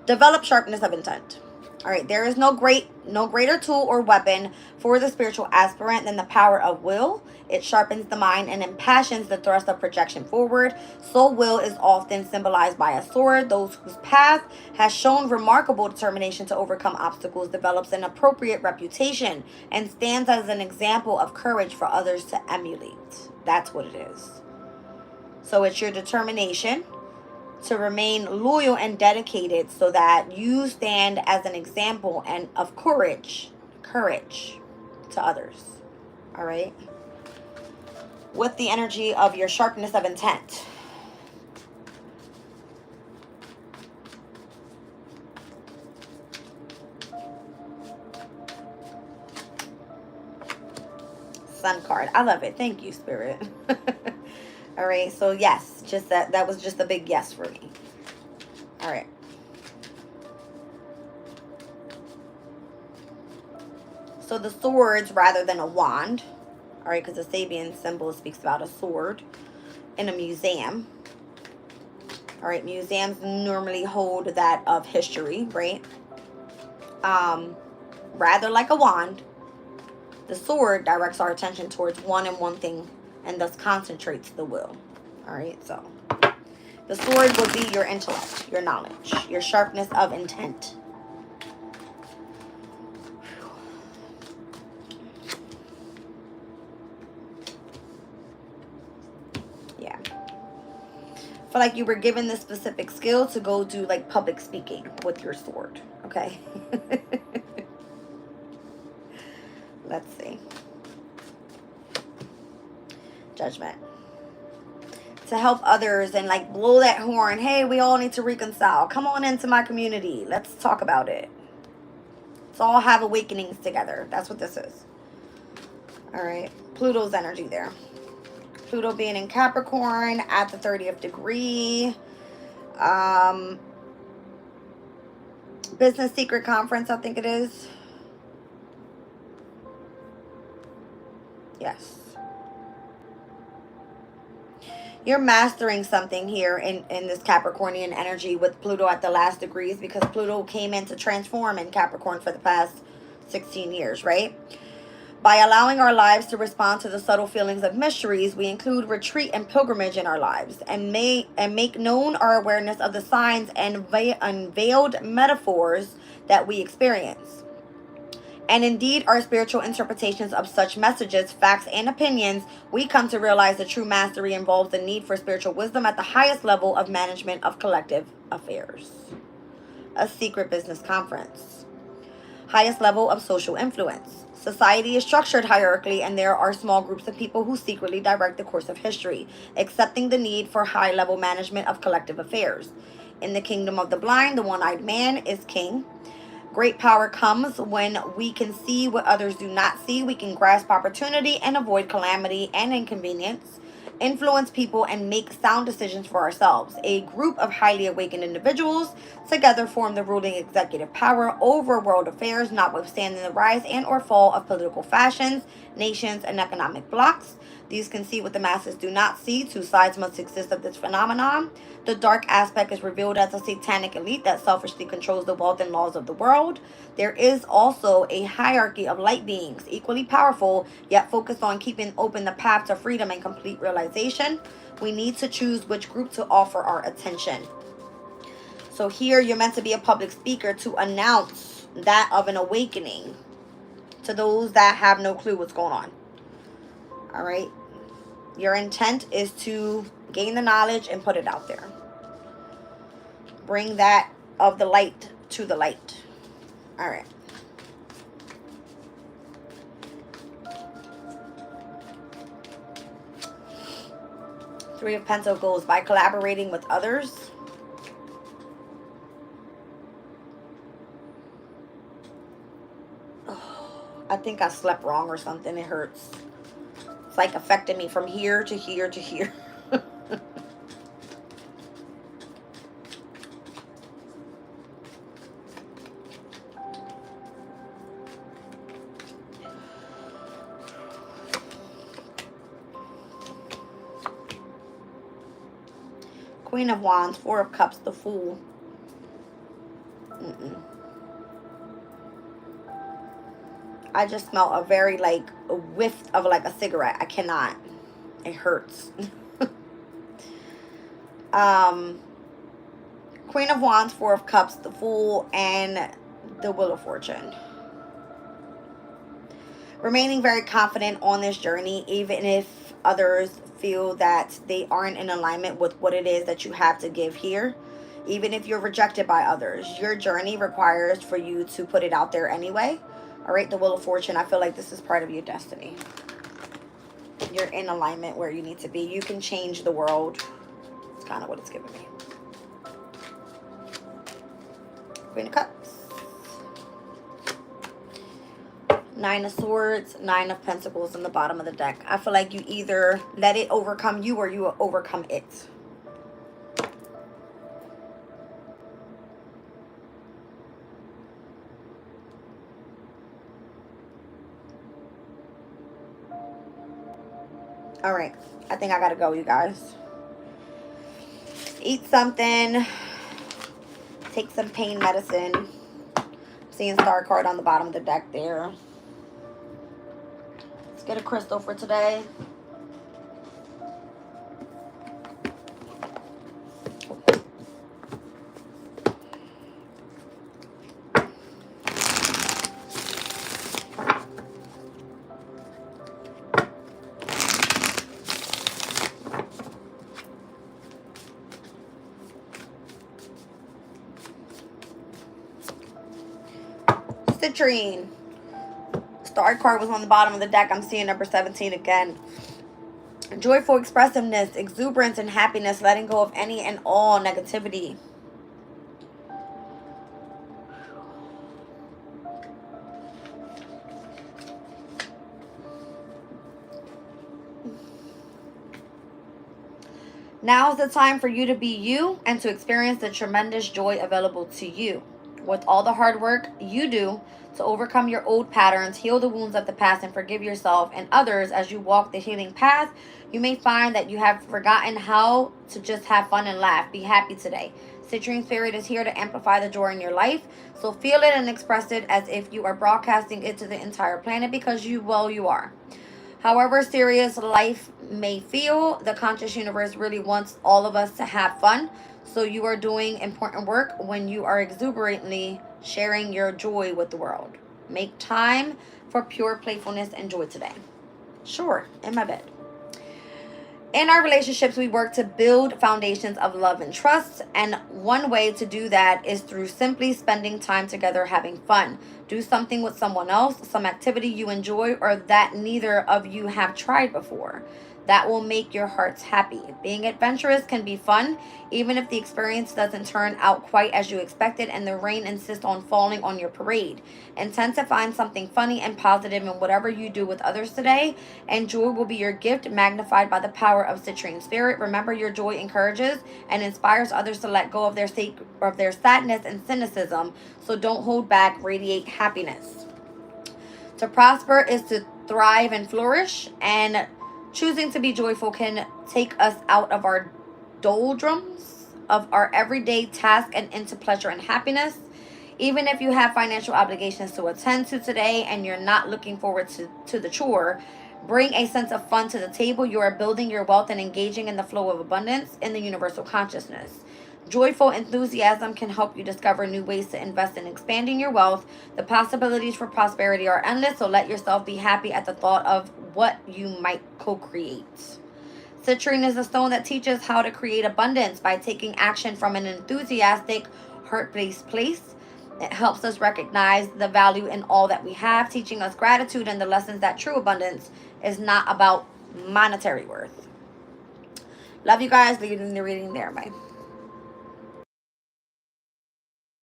Speaker 1: Develop sharpness of intent. All right, there is no greater tool or weapon for the spiritual aspirant than the power of will. It sharpens the mind and impassions the thrust of projection forward. So will is often symbolized by a sword. Those whose path has shown remarkable determination to overcome obstacles develops an appropriate reputation and stands as an example of courage for others to emulate. That's what it is. So it's your determination to remain loyal and dedicated so that you stand as an example and of courage to others. All right, with the energy of your sharpness of intent. Sun card, I love it. Thank you, Spirit. All right, so yes, just that was just a big yes for me. All right. So the swords rather than a wand. All right, because the Sabian symbol speaks about a sword in a museum. All right, museums normally hold that of history, right? Rather like a wand, the sword directs our attention towards one and one thing and thus concentrates the will. All right, so the sword will be your intellect, your knowledge, your sharpness of intent. Yeah. I feel like you were given this specific skill to go do like public speaking with your sword. Okay. Let's see. Judgment. To help others and like blow that horn. Hey, we all need to reconcile. Come on into my community. Let's talk about it. Let's all have awakenings together. That's what this is. All right. Pluto's energy there. Pluto being in Capricorn at the 30th degree. Business Secret Conference, I think it is. Yes. You're mastering something here in this Capricornian energy with Pluto at the last degrees, because Pluto came in to transform in Capricorn for the past 16 years, right? By allowing our lives to respond to the subtle feelings of mysteries, we include retreat and pilgrimage in our lives and make known our awareness of the signs and unveiled metaphors that we experience. And indeed, our spiritual interpretations of such messages, facts, and opinions, we come to realize that true mastery involves the need for spiritual wisdom at the highest level of management of collective affairs. A secret business conference. Highest level of social influence. Society is structured hierarchically, and there are small groups of people who secretly direct the course of history, accepting the need for high-level management of collective affairs. In the kingdom of the blind, the one-eyed man is king. Great power comes when we can see what others do not see. We can grasp opportunity and avoid calamity and inconvenience, influence people, and make sound decisions for ourselves. A group of highly awakened individuals together form the ruling executive power over world affairs, notwithstanding the rise and or fall of political fashions, nations, and economic blocs. These can see what the masses do not see. Two sides must exist of this phenomenon. The dark aspect is revealed as a satanic elite that selfishly controls the wealth and laws of the world. There is also a hierarchy of light beings, equally powerful, yet focused on keeping open the path to freedom and complete realization. We need to choose which group to offer our attention. So here you're meant to be a public speaker to announce that of an awakening to those that have no clue what's going on. All right. Your intent is to gain the knowledge and put it out there. Bring that of the light to the light. All right. Three of Pentacles. By collaborating with others. Oh, I think I slept wrong or something. It hurts. It's like affecting me from here to here to here. Queen of Wands, Four of Cups, the Fool. I just smell a very, like, a whiff of, like, a cigarette. I cannot. It hurts. Queen of Wands, Four of Cups, the Fool, and the Wheel of Fortune. Remaining very confident on this journey, even if others feel that they aren't in alignment with what it is that you have to give here. Even if you're rejected by others, your journey requires for you to put it out there anyway. All right, the Wheel of Fortune, I feel like this is part of your destiny. You're in alignment where you need to be. You can change the world. It's kind of what it's giving me. Queen of Cups. Nine of Swords, Nine of Pentacles in the bottom of the deck. I feel like you either let it overcome you or you will overcome it. All right, I think I gotta go, you guys. Eat something. Take some pain medicine. I'm seeing Star card on the bottom of the deck there. Let's get a crystal for today. Citrine. Star card was on the bottom of the deck. I'm seeing number 17 again. Joyful expressiveness, exuberance, and happiness. Letting go of any and all negativity. Now is the time for you to be you and to experience the tremendous joy available to you. With all the hard work you do to overcome your old patterns, heal the wounds of the past, and forgive yourself and others as you walk the healing path, you may find that you have forgotten how to just have fun and laugh. Be happy today. Citrine Spirit is here to amplify the joy in your life. So feel it and express it as if you are broadcasting it to the entire planet, because you are. However serious life may feel, the conscious universe really wants all of us to have fun. So you are doing important work when you are exuberantly sharing your joy with the world. Make time for pure playfulness and joy today. Sure, in my bed. In our relationships, we work to build foundations of love and trust. And one way to do that is through simply spending time together having fun. Do something with someone else, some activity you enjoy or that neither of you have tried before. That will make your hearts happy. Being adventurous can be fun, even if the experience doesn't turn out quite as you expected and the rain insists on falling on your parade. Intend to find something funny and positive in whatever you do with others today, and joy will be your gift, magnified by the power of Citrine Spirit. Remember, your joy encourages and inspires others to let go of their sadness and cynicism, so don't hold back, radiate happiness. To prosper is to thrive and flourish, and choosing to be joyful can take us out of our doldrums of our everyday task and into pleasure and happiness. Even if you have financial obligations to attend to today and you're not looking forward to the chore, bring a sense of fun to the table. You are building your wealth and engaging in the flow of abundance in the universal consciousness. Joyful enthusiasm can help you discover new ways to invest in expanding your wealth. The possibilities for prosperity are endless, so let yourself be happy at the thought of what you might co-create. Citrine is a stone that teaches how to create abundance by taking action from an enthusiastic, heart-based place. It helps us recognize the value in all that we have, teaching us gratitude and the lessons that true abundance is not about monetary worth. Love you guys. Leaving the reading there. Bye.